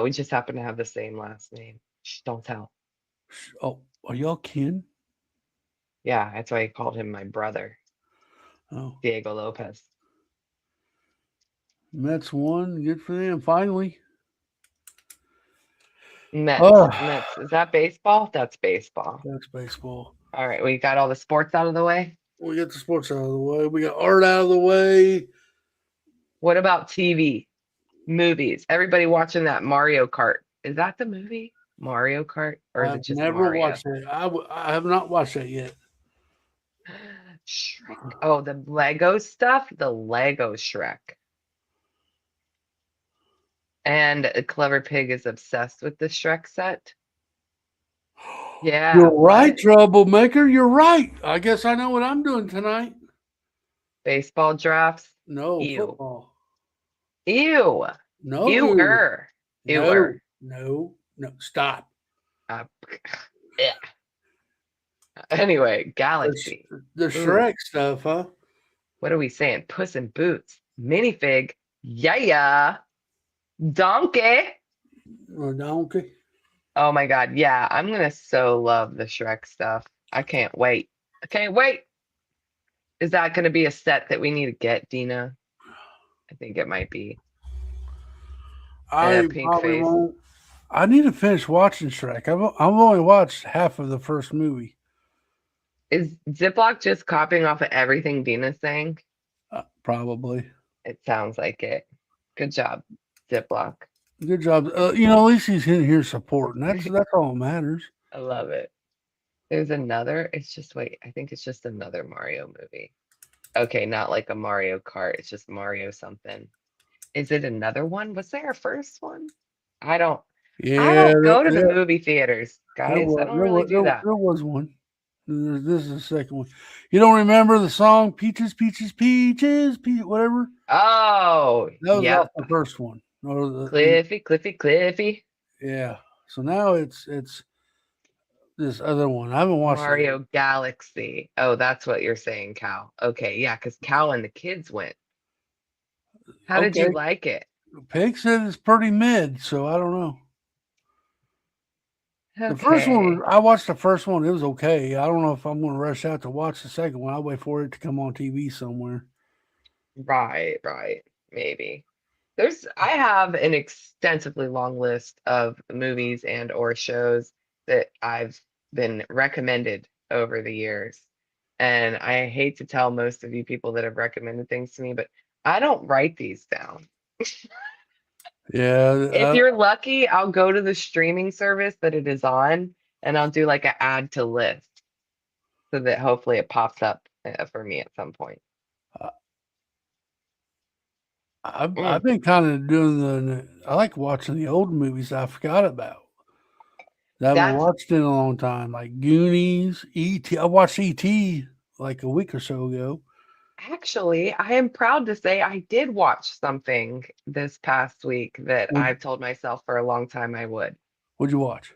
S2: We just happen to have the same last name. Shh, don't tell.
S1: oh, are y'all kin?
S2: Yeah, that's why he called him my brother,
S1: Oh,
S2: Diego Lopez.
S1: Mets won. Good for them. Finally.
S2: Mets.
S1: Oh,
S2: Mets. Is that baseball? That's baseball.
S1: that's baseball.
S2: All right, we got all the sports out of the way.
S1: We got the sports out of the way. We got art out of the way.
S2: What about TV? Movies. Everybody watching that Mario Kart. Is that the movie? Mario Kart? Or is it
S1: I've
S2: just
S1: never
S2: Mario?
S1: watched it. I have not watched that yet.
S2: Shrek. Oh, the Lego stuff? The Lego Shrek. And a Clever Pig is obsessed with the Shrek set. Yeah,
S1: You're right,
S2: what?
S1: troublemaker. You're right. I guess I know what I'm doing tonight.
S2: Baseball drafts?
S1: No,
S2: Ew.
S1: football.
S2: Ew.
S1: No,
S2: Ewer.
S1: no,
S2: Ewer.
S1: no. Stop.
S2: Uh, yeah. Anyway,
S1: The,
S2: Galaxy.
S1: the
S2: Ooh,
S1: Shrek stuff, huh?
S2: what are we saying? Puss in Boots. Minifig. Yeah. Donkey.
S1: Or donkey.
S2: Oh my God. Yeah, I'm gonna so love the Shrek stuff. I can't wait. I can't wait. Is that gonna be a set that we need to get, Dina? I think it might be. And a
S1: I
S2: pink
S1: probably
S2: face.
S1: won't. I need to finish watching Shrek. I've only watched half of the first movie.
S2: Is Ziploc just copying off of everything Dina's saying?
S1: Probably.
S2: It sounds like it. Good job, Ziploc.
S1: Good job. At least he's in here supporting. That's all that matters.
S2: I love it. There's another. It's just wait. I think it's just another Mario movie. Okay, not like a Mario Kart. It's just Mario something. Is it another one? Was there a first one? I don't. I
S1: Yeah,
S2: don't go to the movie theaters, guys. I don't really do that.
S1: there was one. This is the second one. You don't remember the song "Peaches, Peaches, Peaches," whatever?
S2: Oh,
S1: That was off
S2: yep.
S1: the first one. Or
S2: Cliffy, Cliffy, Cliffy.
S1: yeah. So now it's this other one. I haven't watched it yet.
S2: Mario Galaxy. Oh, that's what you're saying, Cal. Okay, yeah, because Cal and the kids went. How did you
S1: Okay.
S2: like it?
S1: Pig said it's pretty mid, so I don't know. The first one,
S2: Okay.
S1: I watched the first one. It was okay. I don't know if I'm going to rush out to watch the second one. I'll wait for it to come on TV somewhere.
S2: Right, right. Maybe. I have an extensively long list of movies and or shows that I've been recommended over the years. And I hate to tell most of you people that have recommended things to me, but I don't write these down. If
S1: Yeah,
S2: you're lucky, I'll go to the streaming service that it is on and I'll do like an add to list so that hopefully it pops up for me at some point.
S1: I, I've
S2: Mm,
S1: been kind of doing I like watching the old movies I forgot about. That I haven't
S2: that's
S1: watched in a long time, like Goonies, E.T. I watched E.T. like a week or so ago.
S2: actually, I am proud to say I did watch something this past week that
S1: What
S2: I've told myself for a long time I would.
S1: What'd you watch?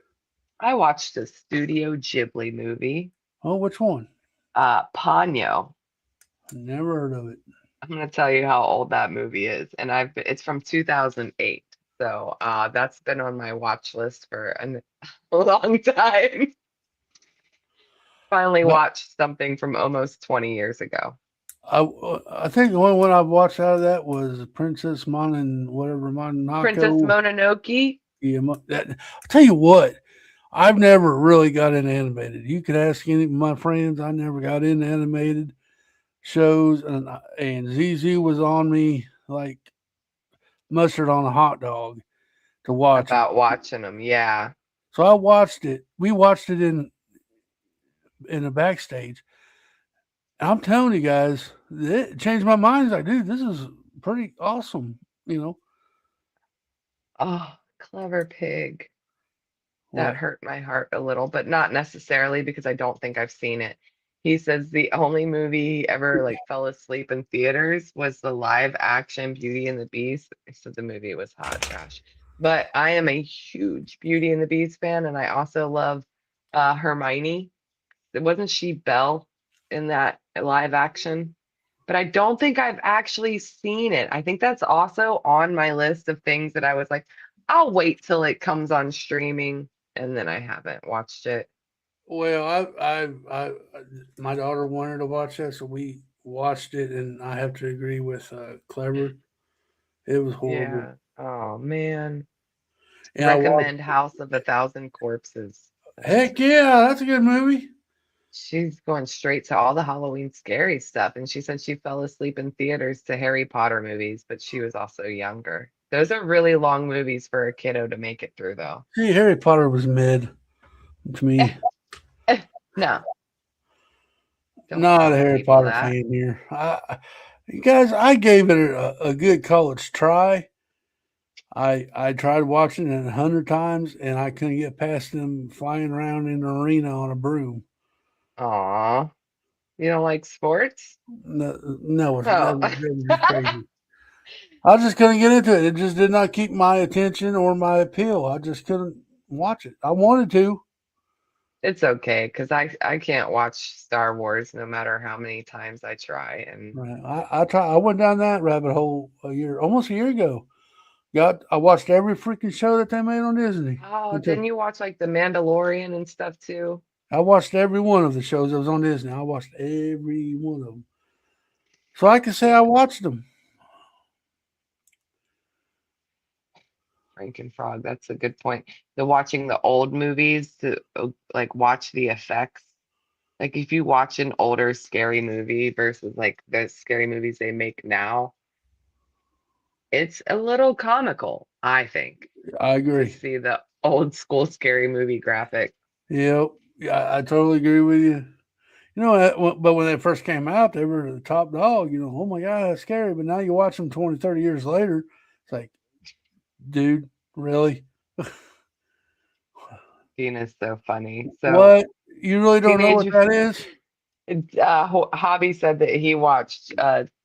S2: I watched a Studio Ghibli movie,
S1: Oh, which one?
S2: Ponyo.
S1: Never heard of it.
S2: I'm going to tell you how old that movie is, and it's from 2008. So that's been on my watch list for a long time. Finally
S1: But
S2: watched something from almost 20 years ago.
S1: I think the only one I watched out of that was Princess
S2: Princess
S1: Mononoke.
S2: Mononoke.
S1: Yeah, I'll tell you what, I've never really got into animated. You could ask any of my friends. I never got into animated shows, and ZZ was on me like mustard on a hot dog to watch it.
S2: About watching them. Yeah.
S1: So I watched it. We watched it in in the backstage. And I'm telling you guys, it changed my mind. It's like, dude, this is pretty awesome. You know
S2: Oh, clever pig. That
S1: what?
S2: hurt my heart a little, but not necessarily because I don't think I've seen it. He says the only movie he ever like fell asleep in theaters was the live action Beauty and the Beast. He said the movie was hot trash. But I am a huge Beauty and the Beast fan, and I also love Hermione. Wasn't she Belle in that live action? But I don't think I've actually seen it. I think that's also on my list of things that I was like, I'll wait till it comes on streaming, and then I haven't watched it.
S1: Well, my daughter wanted to watch that, so we watched it, and I have to agree with Clever. It was horrible.
S2: Yeah. Oh man.
S1: And I watched.
S2: Recommend House of a Thousand Corpses. That's
S1: Heck yeah, that's a good movie.
S2: she's going straight to all the Halloween scary stuff. And she said she fell asleep in theaters to Harry Potter movies, but she was also younger. Those are really long movies for a kiddo to make it through, though.
S1: See, Harry Potter was mid to me.
S2: No, don't
S1: Not a
S2: tell
S1: Harry
S2: people
S1: Potter
S2: that.
S1: fan here. You guys, I gave it a good college try. I tried watching it 100 times, and I couldn't get past them flying around in the arena on a broom.
S2: Aw, you don't like sports?
S1: No, no,
S2: Oh,
S1: that was just crazy. I just couldn't get into it. It just did not keep my attention or my appeal. I just couldn't watch it. I wanted to.
S2: it's okay because I can't watch Star Wars no matter how many times I try. And
S1: Right. I went down that rabbit hole almost a year ago. I watched every freaking show that they made on Disney.
S2: oh,
S1: Until
S2: didn't you watch like The Mandalorian and stuff too?
S1: I watched every one of the shows that was on Disney. I watched every one of them, so I can say I
S2: Yeah,
S1: watched them.
S2: Frank and Frog. That's a good point. The watching the old movies to like watch the effects. Like if you watch an older scary movie versus like the scary movies they make now, it's a little comical, I think,
S1: I
S2: to
S1: agree.
S2: see the old school scary movie graphic.
S1: Yep. Yeah, I totally agree with you. You know, but when they first came out, they were the top dog. You know, oh my God, that's scary. But now you watch them 20, 30 years later, it's like, dude, really?
S2: Tina's so funny. So
S1: What? You really don't know
S2: teenage
S1: what that is?
S2: Hobby said that he watched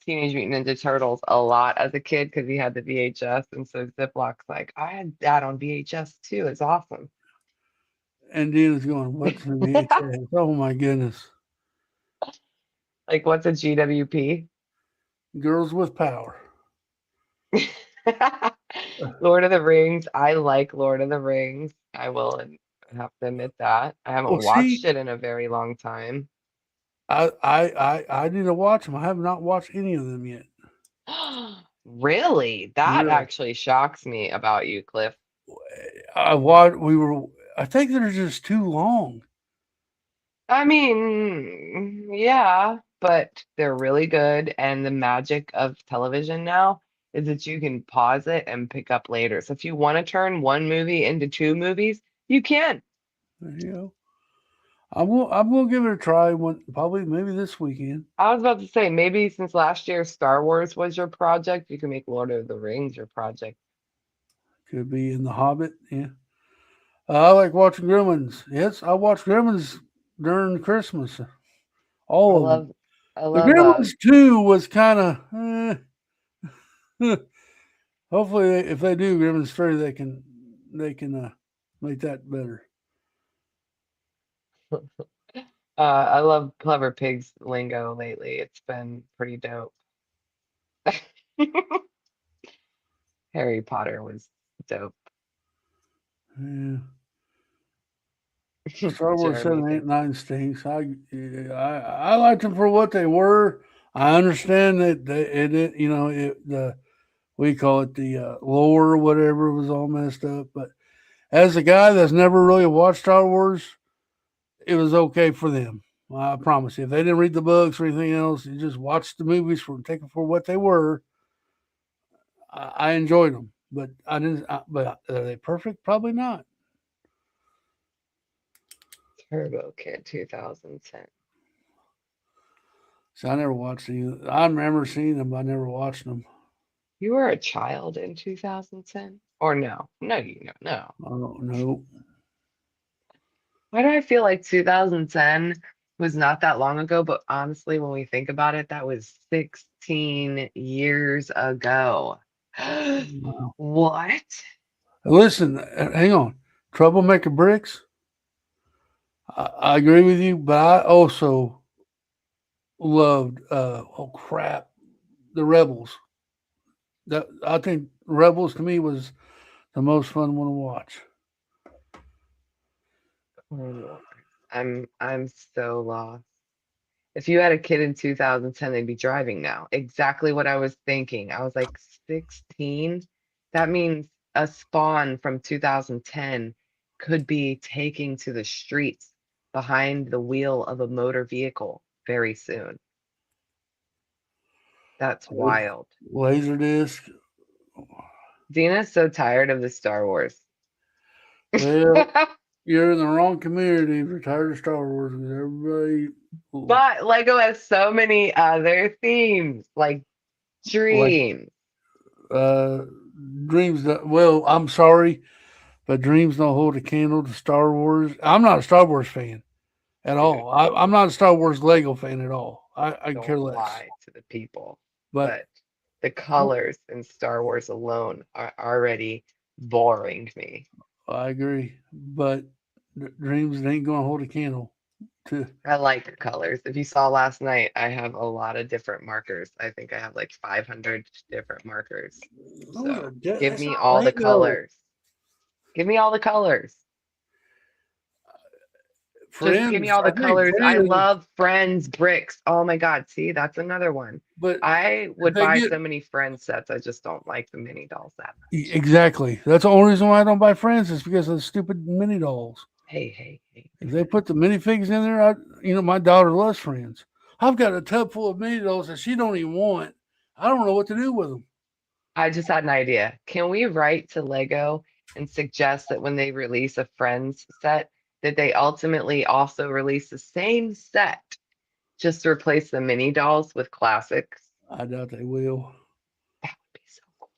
S2: Teenage Mutant Ninja Turtles a lot as a kid because he had the VHS, and so Ziplock's like, I had that on VHS too. It's awesome.
S1: And Dina's going, what's the VHS? Oh my goodness.
S2: Like, what's a GWP?
S1: Girls with power.
S2: Lord of the Rings. I like Lord of the Rings. I will have to admit that. I haven't
S1: Well,
S2: watched
S1: see,
S2: it in a very long time.
S1: I need to watch them. I have not watched any of them yet.
S2: Really? That
S1: Really.
S2: actually shocks me about you, Cliff.
S1: I watched, we were, I think they're just too long.
S2: I mean, yeah, but they're really good. And the magic of television now is that you can pause it and pick up later. So if you want to turn one movie into two movies, you can.
S1: You know, I'm gonna give it a try one probably maybe this weekend.
S2: I was about to say, maybe since last year Star Wars was your project, you can make Lord of the Rings your project.
S1: Could be in The Hobbit. Yeah, I like watching Gremlins. Yes, I watch Gremlins during Christmas.
S2: I
S1: All of them.
S2: love, I
S1: The
S2: love
S1: Gremlins 2 was kind of. Hopefully, if they do Gremlins 3, they can make that better.
S2: I love Clever Pig's lingo lately. It's been pretty dope. Harry Potter was dope.
S1: Yeah. Star Wars
S2: Jeremy
S1: 7, 8,
S2: thinks
S1: 9 stinks. I liked them for what they were. I understand that the we call it the lore or whatever was all messed up. But as a guy that's never really watched Star Wars, it was okay for them. I promise you. If they didn't read the books or anything else, you just watched the movies for take them for what they were. I enjoyed them, but I didn't. But are they perfect? Probably not.
S2: Turbo Kid 2010.
S1: See, I never watched these. I remember seeing them, but I never watched them.
S2: You were a child in 2010? Or no? No, no.
S1: I don't know.
S2: Why do I feel like 2010 was not that long ago? But honestly, when we think about it, that was 16 years ago.
S1: Wow.
S2: What?
S1: Listen, hang on. Troublemaker Bricks. I agree with you, but I also loved. Oh crap, the Rebels. That I think Rebels to me was the most fun one to watch.
S2: Clone Wars. I'm so lost. If you had a kid in 2010, they'd be driving now. Exactly what I was thinking. I was like 16. That means a spawn from 2010 could be taking to the streets behind the wheel of a motor vehicle very soon. That's wild.
S1: Laserdisc.
S2: Dina's so tired of the Star Wars.
S1: Well, you're in the wrong community. Retired of Star Wars because everybody
S2: But Lego has so many other themes, like
S1: like
S2: dreams.
S1: uh dreams. Well, I'm sorry, but dreams don't hold a candle to Star Wars. I'm not a Star Wars fan at
S2: Dude,
S1: all. I'm not a Star Wars Lego fan at all. I care
S2: don't
S1: less.
S2: lie to the people.
S1: But
S2: But the colors in Star Wars alone are already boring me.
S1: I agree. But dreams ain't gonna hold a candle to.
S2: I like colors. If you saw last night, I have a lot of different markers. I think I have like 500 different markers.
S1: Those
S2: So
S1: are
S2: give
S1: that's
S2: me
S1: not
S2: all the
S1: Lego.
S2: colors. Give me all the colors. Just give me
S1: Friends,
S2: all
S1: I
S2: the
S1: think
S2: colors. I
S1: friends,
S2: love Friends bricks. Oh my God. See, that's another one.
S1: but
S2: I
S1: if
S2: would
S1: they
S2: buy
S1: get
S2: so many Friends sets. I just don't like the mini dolls that much.
S1: exactly, that's the only reason why I don't buy Friends is because of the stupid mini dolls.
S2: Hey,
S1: If
S2: be
S1: they
S2: nice.
S1: put the minifigs in there, my daughter loves Friends. I've got a tub full of mini dolls that she don't even want. I don't know what to do with them.
S2: I just had an idea. Can we write to Lego and suggest that when they release a Friends set, that they ultimately also release the same set, just to replace the mini dolls with classics?
S1: I doubt they will.
S2: That would be so cool.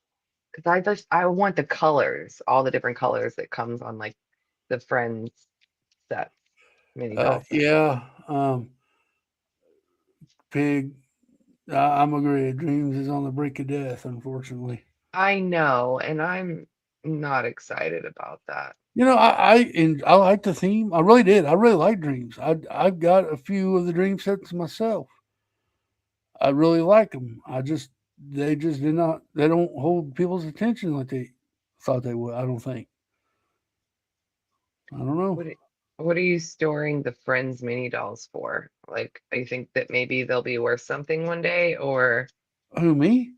S2: Because I want the colors, all the different colors that comes on like the Friends set, mini doll set.
S1: Yeah, pig. I'm agreed. Dreams is on the brink of death, unfortunately.
S2: I know, and I'm not excited about that.
S1: I like the theme. I really did. I really like dreams. I've got a few of the dream sets myself. I really like them. They just did not. They don't hold people's attention like they thought they would. I don't think. I don't know.
S2: What are- what are you storing the Friends mini dolls for? Like, you think that maybe they'll be worth something one day, or
S1: Who me?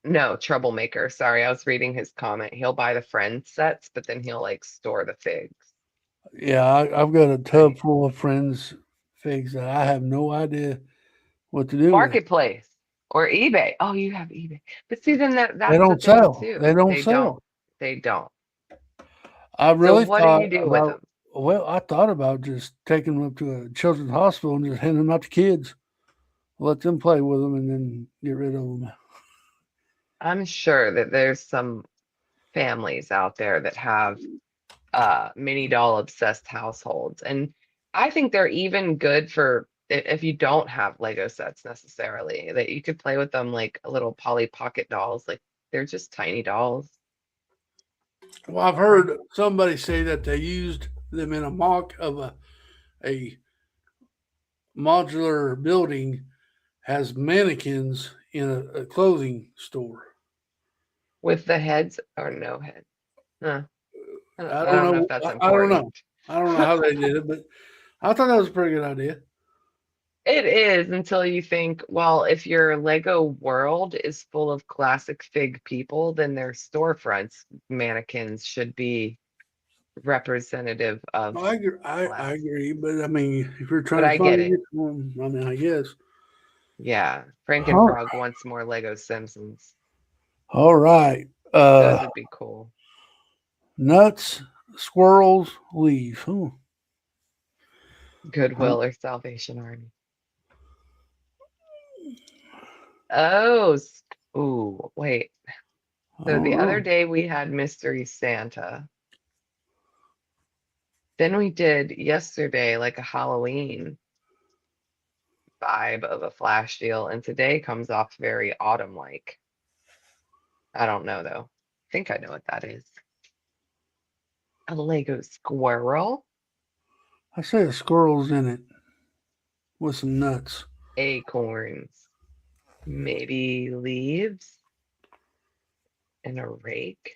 S2: no, Troublemaker. Sorry, I was reading his comment. He'll buy the Friends sets, but then he'll like store the figs,
S1: Yeah, I've got a tub
S2: right?
S1: full of friends figs that I have no idea what to do with.
S2: Marketplace or eBay. Oh, you have eBay. But see, then
S1: They
S2: that's the
S1: don't
S2: thing
S1: sell.
S2: too.
S1: They don't
S2: They don't.
S1: sell.
S2: They don't.
S1: I
S2: So
S1: really
S2: what do
S1: thought
S2: you do with
S1: about.
S2: them?
S1: Well, I thought about just taking them up to a children's hospital and just handing them out to kids, let them play with them, and then get rid of them.
S2: I'm sure that there's some families out there that have mini doll obsessed households. And I think they're even good for if you don't have Lego sets necessarily, that you could play with them like little Polly Pocket dolls. Like they're just tiny dolls.
S1: Well, I've
S2: Frank,
S1: heard somebody say that they used them in a mock of a modular building has mannequins in a clothing store.
S2: with the heads or no head. Huh.
S1: I
S2: I
S1: don't
S2: don't know if
S1: know.
S2: that's
S1: I don't
S2: important.
S1: know. I don't know how they did it, but I thought that was a pretty good idea.
S2: It is until you think, well, if your Lego world is full of classic fig people, then their storefronts mannequins should be representative of
S1: I agree, I
S2: class.
S1: agree, but I mean, if you're
S2: But
S1: trying to
S2: I get
S1: find
S2: it.
S1: it, I mean, I guess.
S2: Yeah.
S1: Huh.
S2: Frankenfrog wants more Lego Simpsons.
S1: All right.
S2: Those would be cool.
S1: Nuts, squirrels, leaves. Huh. Huh?
S2: Goodwill or Salvation Army. Oh, ooh, wait.
S1: I
S2: So
S1: don't
S2: the other
S1: know.
S2: day we had Mystery Santa. Then we did yesterday like a Halloween vibe of a flash deal, and today comes off very autumn-like. I don't know though. I think I know what that is. A Lego squirrel,
S1: I say a squirrel's in it with some nuts.
S2: acorns, maybe leaves, and a rake.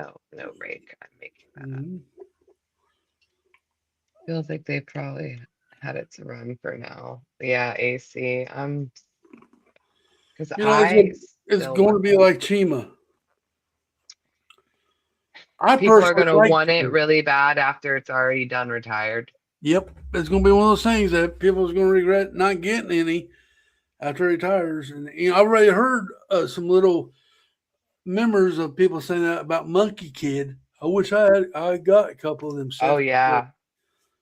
S2: Oh, no rake. I'm making that up.
S1: Mhm.
S2: Feels like they probably had it to run for now. Yeah, AC. Because
S1: You know,
S2: I
S1: it's
S2: still
S1: going to
S2: want
S1: be like Chima. I
S2: people are
S1: personally
S2: gonna
S1: like
S2: want it
S1: Chima.
S2: really bad after it's already done retired.
S1: Yep, it's going to be one of those things that people's going to regret not getting any after he retires. And you know, I already heard some little members of people saying that about Monkey Kid. I got a couple of them
S2: Oh
S1: sets.
S2: yeah.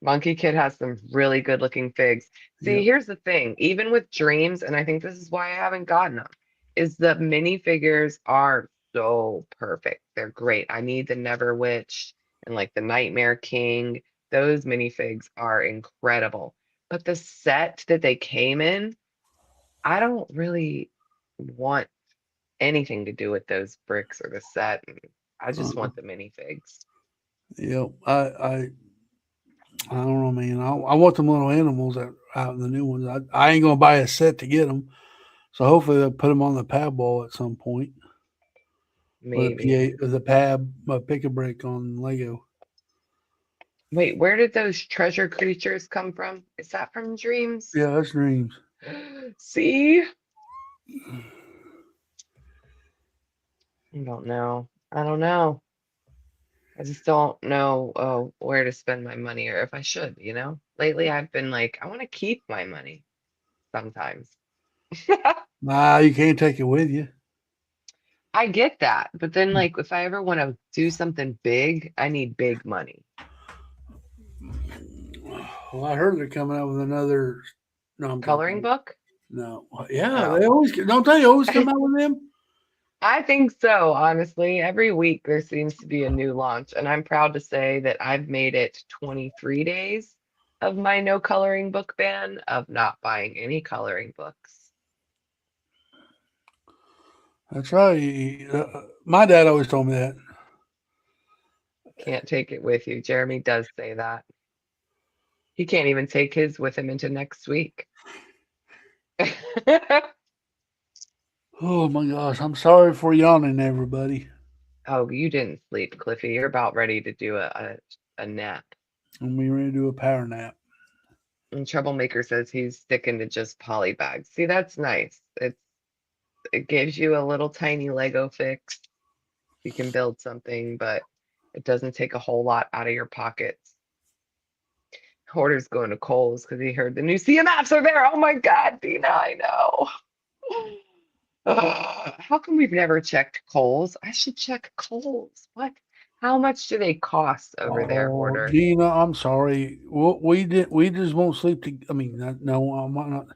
S2: Monkey Kid has some really good looking figs. See,
S1: Yep.
S2: here's the thing, even with dreams, and I think this is why I haven't gotten them, is the minifigures are so perfect. They're great. I need the Never Witch and like the Nightmare King. Those minifigs are incredible. But the set that they came in, I don't really want anything to do with those bricks or the set. And I just
S1: Uh,
S2: want the minifigs.
S1: yep. I don't know, man. I want them little animals that out in the new ones. I ain't gonna buy a set to get them. So hopefully they'll put them on the pad ball at some point, or
S2: Maybe.
S1: the pad pick a break on Lego.
S2: Wait, where did those treasure creatures come from? Is that from dreams?
S1: Yeah, that's dreams.
S2: See? I don't know. I don't know. I just don't know where to spend my money or if I should, you know? Lately, I've been like, I want to keep my money sometimes.
S1: Nah, you can't take it with you.
S2: I get that. But then, like, if I ever want to do something big, I need big money.
S1: Well, I heard they're coming out with another. No, I'm
S2: Coloring
S1: joking.
S2: book?
S1: No, yeah,
S2: Oh.
S1: they always don't they always come out with them.
S2: I think so, honestly. Every week there seems to be a new launch, and I'm proud to say that I've made it 23 days of my no coloring book ban of not buying any coloring books.
S1: That's right. My dad always told me that.
S2: Can't take it with you. Jeremy does say that. He can't even take his with him into next week.
S1: Oh my gosh, I'm sorry for yawning, everybody.
S2: Oh, you didn't sleep, Cliffy. You're about ready to do a nap.
S1: And we ready to do a power nap.
S2: And Troublemaker says he's sticking to just poly bags. See, that's nice. It gives you a little tiny Lego fix. You can build something, but it doesn't take a whole lot out of your pockets. Hoarder's going to Kohl's because he heard the new CMFs are there. Oh my God, Dina, I know. Ugh, how come we've never checked Kohl's? I should check Kohl's. What? How much do they cost over there,
S1: Oh,
S2: Hoarder?
S1: Dina, I'm sorry. We did. We just won't sleep. I mean, no, I'm not.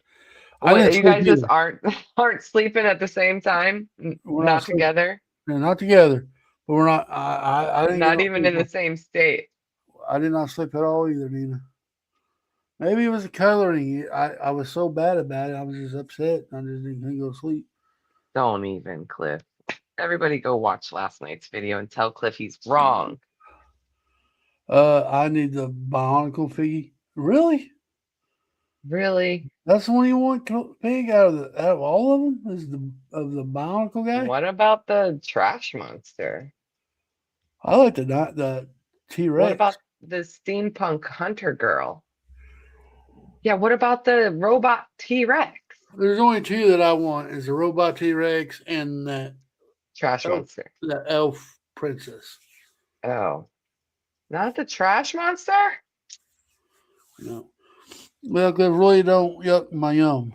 S1: I
S2: What,
S1: didn't
S2: you
S1: sleep
S2: guys just
S1: either.
S2: aren't sleeping at the same time?
S1: We're not
S2: Not
S1: sleeping.
S2: together?
S1: No, not together. But we're not. I didn't get
S2: Not
S1: no
S2: even
S1: sleep.
S2: in the same state.
S1: I did not sleep at all either, Dina. Maybe it was the coloring. I was so bad about it. I was just upset. I just didn't go to sleep.
S2: Don't even, Cliff. Everybody go watch last night's video and tell Cliff he's wrong.
S1: I need the Bionicle figgy. Really?
S2: Really?
S1: That's the one you want, Pig? Out of all of them, is the Bionicle guy?
S2: What about the trash monster?
S1: I like the T
S2: What
S1: Rex.
S2: about the steampunk hunter girl? Yeah, what about the robot T-Rex?
S1: There's only two that I want: is the robot T Rex and
S2: Trash
S1: elf,
S2: monster.
S1: the elf princess.
S2: Oh, not the trash monster?
S1: You know, well, they really don't yuck my yum.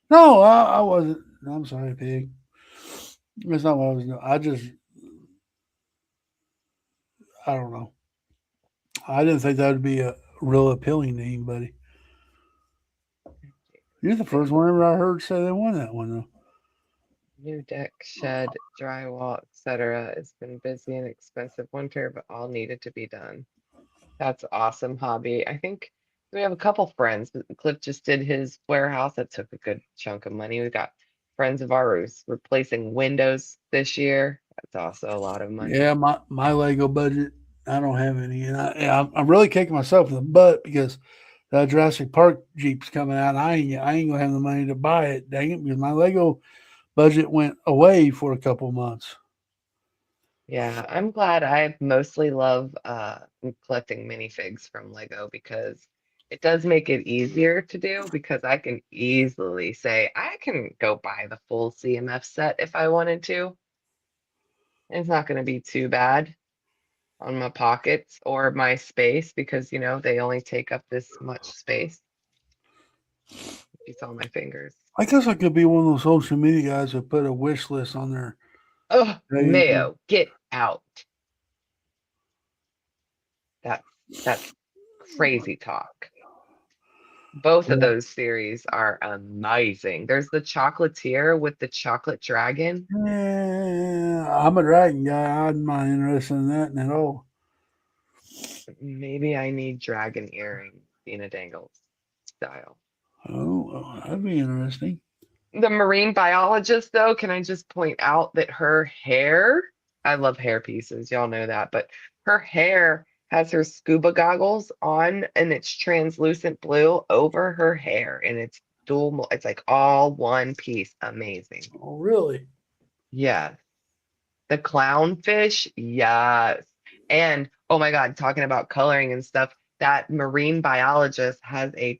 S1: No, I wasn't. I'm sorry, Pig. That's not what I was doing. I don't know. I didn't think that would be real appealing to anybody. You're the first
S2: Things.
S1: one ever I heard say they won that one though.
S2: New deck, shed, drywall, etc. It's been busy and expensive winter, but all needed to be done. That's awesome hobby. I think we have a couple friends. Cliff just did his warehouse. That took a good chunk of money. We got friends of ours replacing windows this year. That's also a lot of money.
S1: Yeah, my Lego budget, I don't have any, and I'm really kicking myself in the butt because that Jurassic Park Jeep's coming out. And I ain't gonna have the money to buy it. Dang it, because my Lego budget went away for a couple months.
S2: Yeah, I'm glad. I mostly love collecting minifigs from Lego because it does make it easier to do because I can easily say I can go buy the full CMF set if I wanted to. It's not going to be too bad on my pockets or my space because, they only take up this much space. If you saw my fingers.
S1: I guess I could be one of those social media guys that put a wish list on there.
S2: Oh,
S1: That you can,
S2: Mayo, get out. That's that's crazy talk. Both of those series are amazing. There's the Chocolatier with the chocolate dragon.
S1: I'm a dragon guy. I'm not interested in that at all.
S2: Maybe I need dragon earrings, Dina Dangles style.
S1: Oh, well, that'd be interesting.
S2: The marine biologist, though, can I just point out that her hair, I love hair pieces, y'all know that, but her hair has her scuba goggles on and it's translucent blue over her hair and it's it's like all one piece. Amazing.
S1: Oh, really?
S2: Yes. The clownfish, yes. And oh my God, talking about coloring and stuff, that marine biologist has a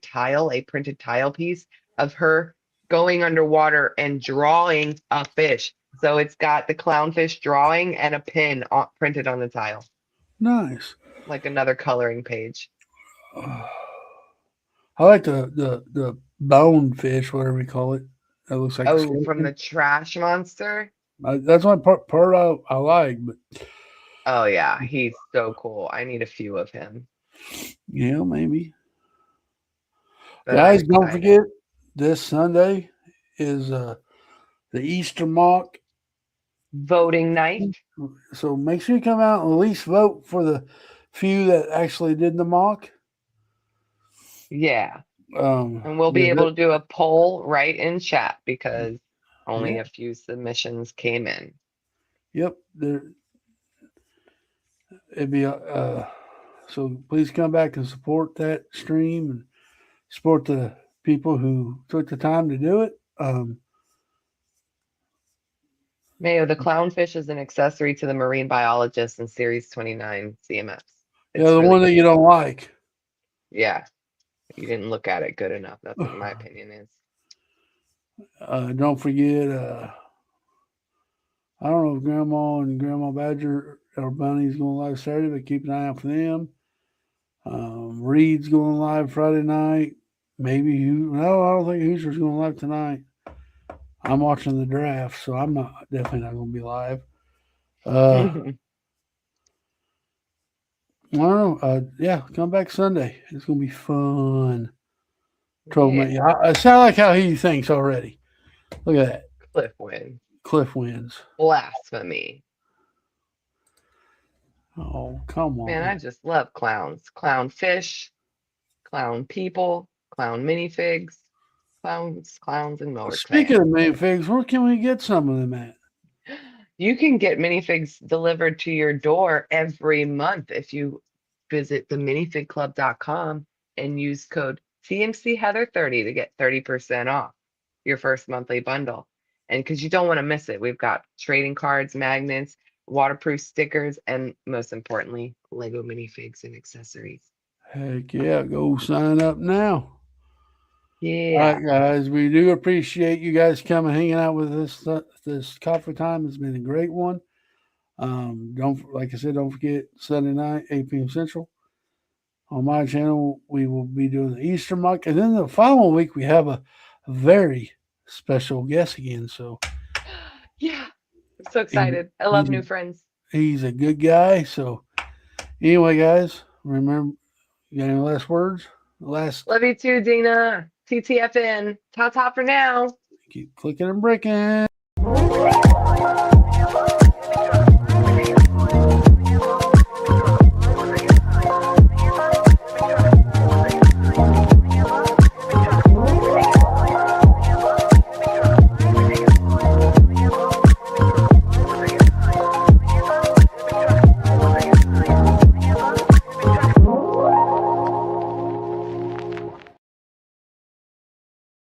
S2: printed tile piece of her going underwater and drawing a fish. So it's got the clownfish drawing and a pin printed on the tile,
S1: Nice.
S2: like another coloring page.
S1: I like the bone fish, whatever we call it. That looks like a
S2: Oh, from
S1: skeleton.
S2: the trash monster.
S1: That's one part I like, but
S2: Oh yeah, he's so cool. I need a few of him,
S1: yeah, maybe.
S2: but I'm
S1: Guys, don't
S2: excited.
S1: forget this Sunday is the Easter mock.
S2: Voting night.
S1: So make sure you come out and at least vote for the few that actually did the mock.
S2: Yeah. And we'll be
S1: Because
S2: able to do a poll right in chat because only
S1: yeah,
S2: a few submissions came in.
S1: yep. It'd be so please come back and support that stream and support the people who took the time to do it.
S2: Mayo, the clownfish is an accessory to the marine biologist in Series 29 CMFs.
S1: Yeah,
S2: It's
S1: the
S2: really
S1: one that you
S2: cute.
S1: don't like.
S2: Yeah, you didn't look at it good enough. That's what my opinion is.
S1: Don't forget. I don't know if Grandma and Grandma Badger or Bunny's going live Saturday, but keep an eye out for them. Reed's going live Friday night. Maybe no, I don't think Hoosier's going live tonight. I'm watching the draft, so I'm definitely not going to be live. Uh, I don't know. Yeah, come back Sunday. It's going to be fun. Troublemaker.
S2: Yeah,
S1: I sound like how he thinks already. Look at that.
S2: Cliff wins.
S1: Cliff wins.
S2: Blasphemy.
S1: Oh, come
S2: Man,
S1: on.
S2: I just love clowns. Clownfish, clown people, clown minifigs, clowns, and more
S1: Speaking
S2: clowns.
S1: of minifigs, where can we get some of them at?
S2: You can get minifigs delivered to your door every month if you visit theminifigclub.com and use code TMC Heather 30 to get 30% off your first monthly bundle. And because you don't want to miss it, we've got trading cards, magnets, waterproof stickers, and most importantly, Lego minifigs and accessories.
S1: Heck yeah, go sign up now. All
S2: Yeah.
S1: right, guys, we do appreciate you guys coming, hanging out with us. This coffee time has been a great one. Don't like I said, don't forget Sunday night, 8 p.m. Central. On my channel, we will be doing the Easter mock, and then the following week we have a very special guest again. So
S2: Yeah. I'm so
S1: he,
S2: excited. I
S1: he's
S2: love
S1: a,
S2: new friends.
S1: he's a good guy. So anyway, guys, remember You got any last words? Last.
S2: Love you too, Dina. TTFN. Ta ta for now.
S1: Keep clicking and bricking.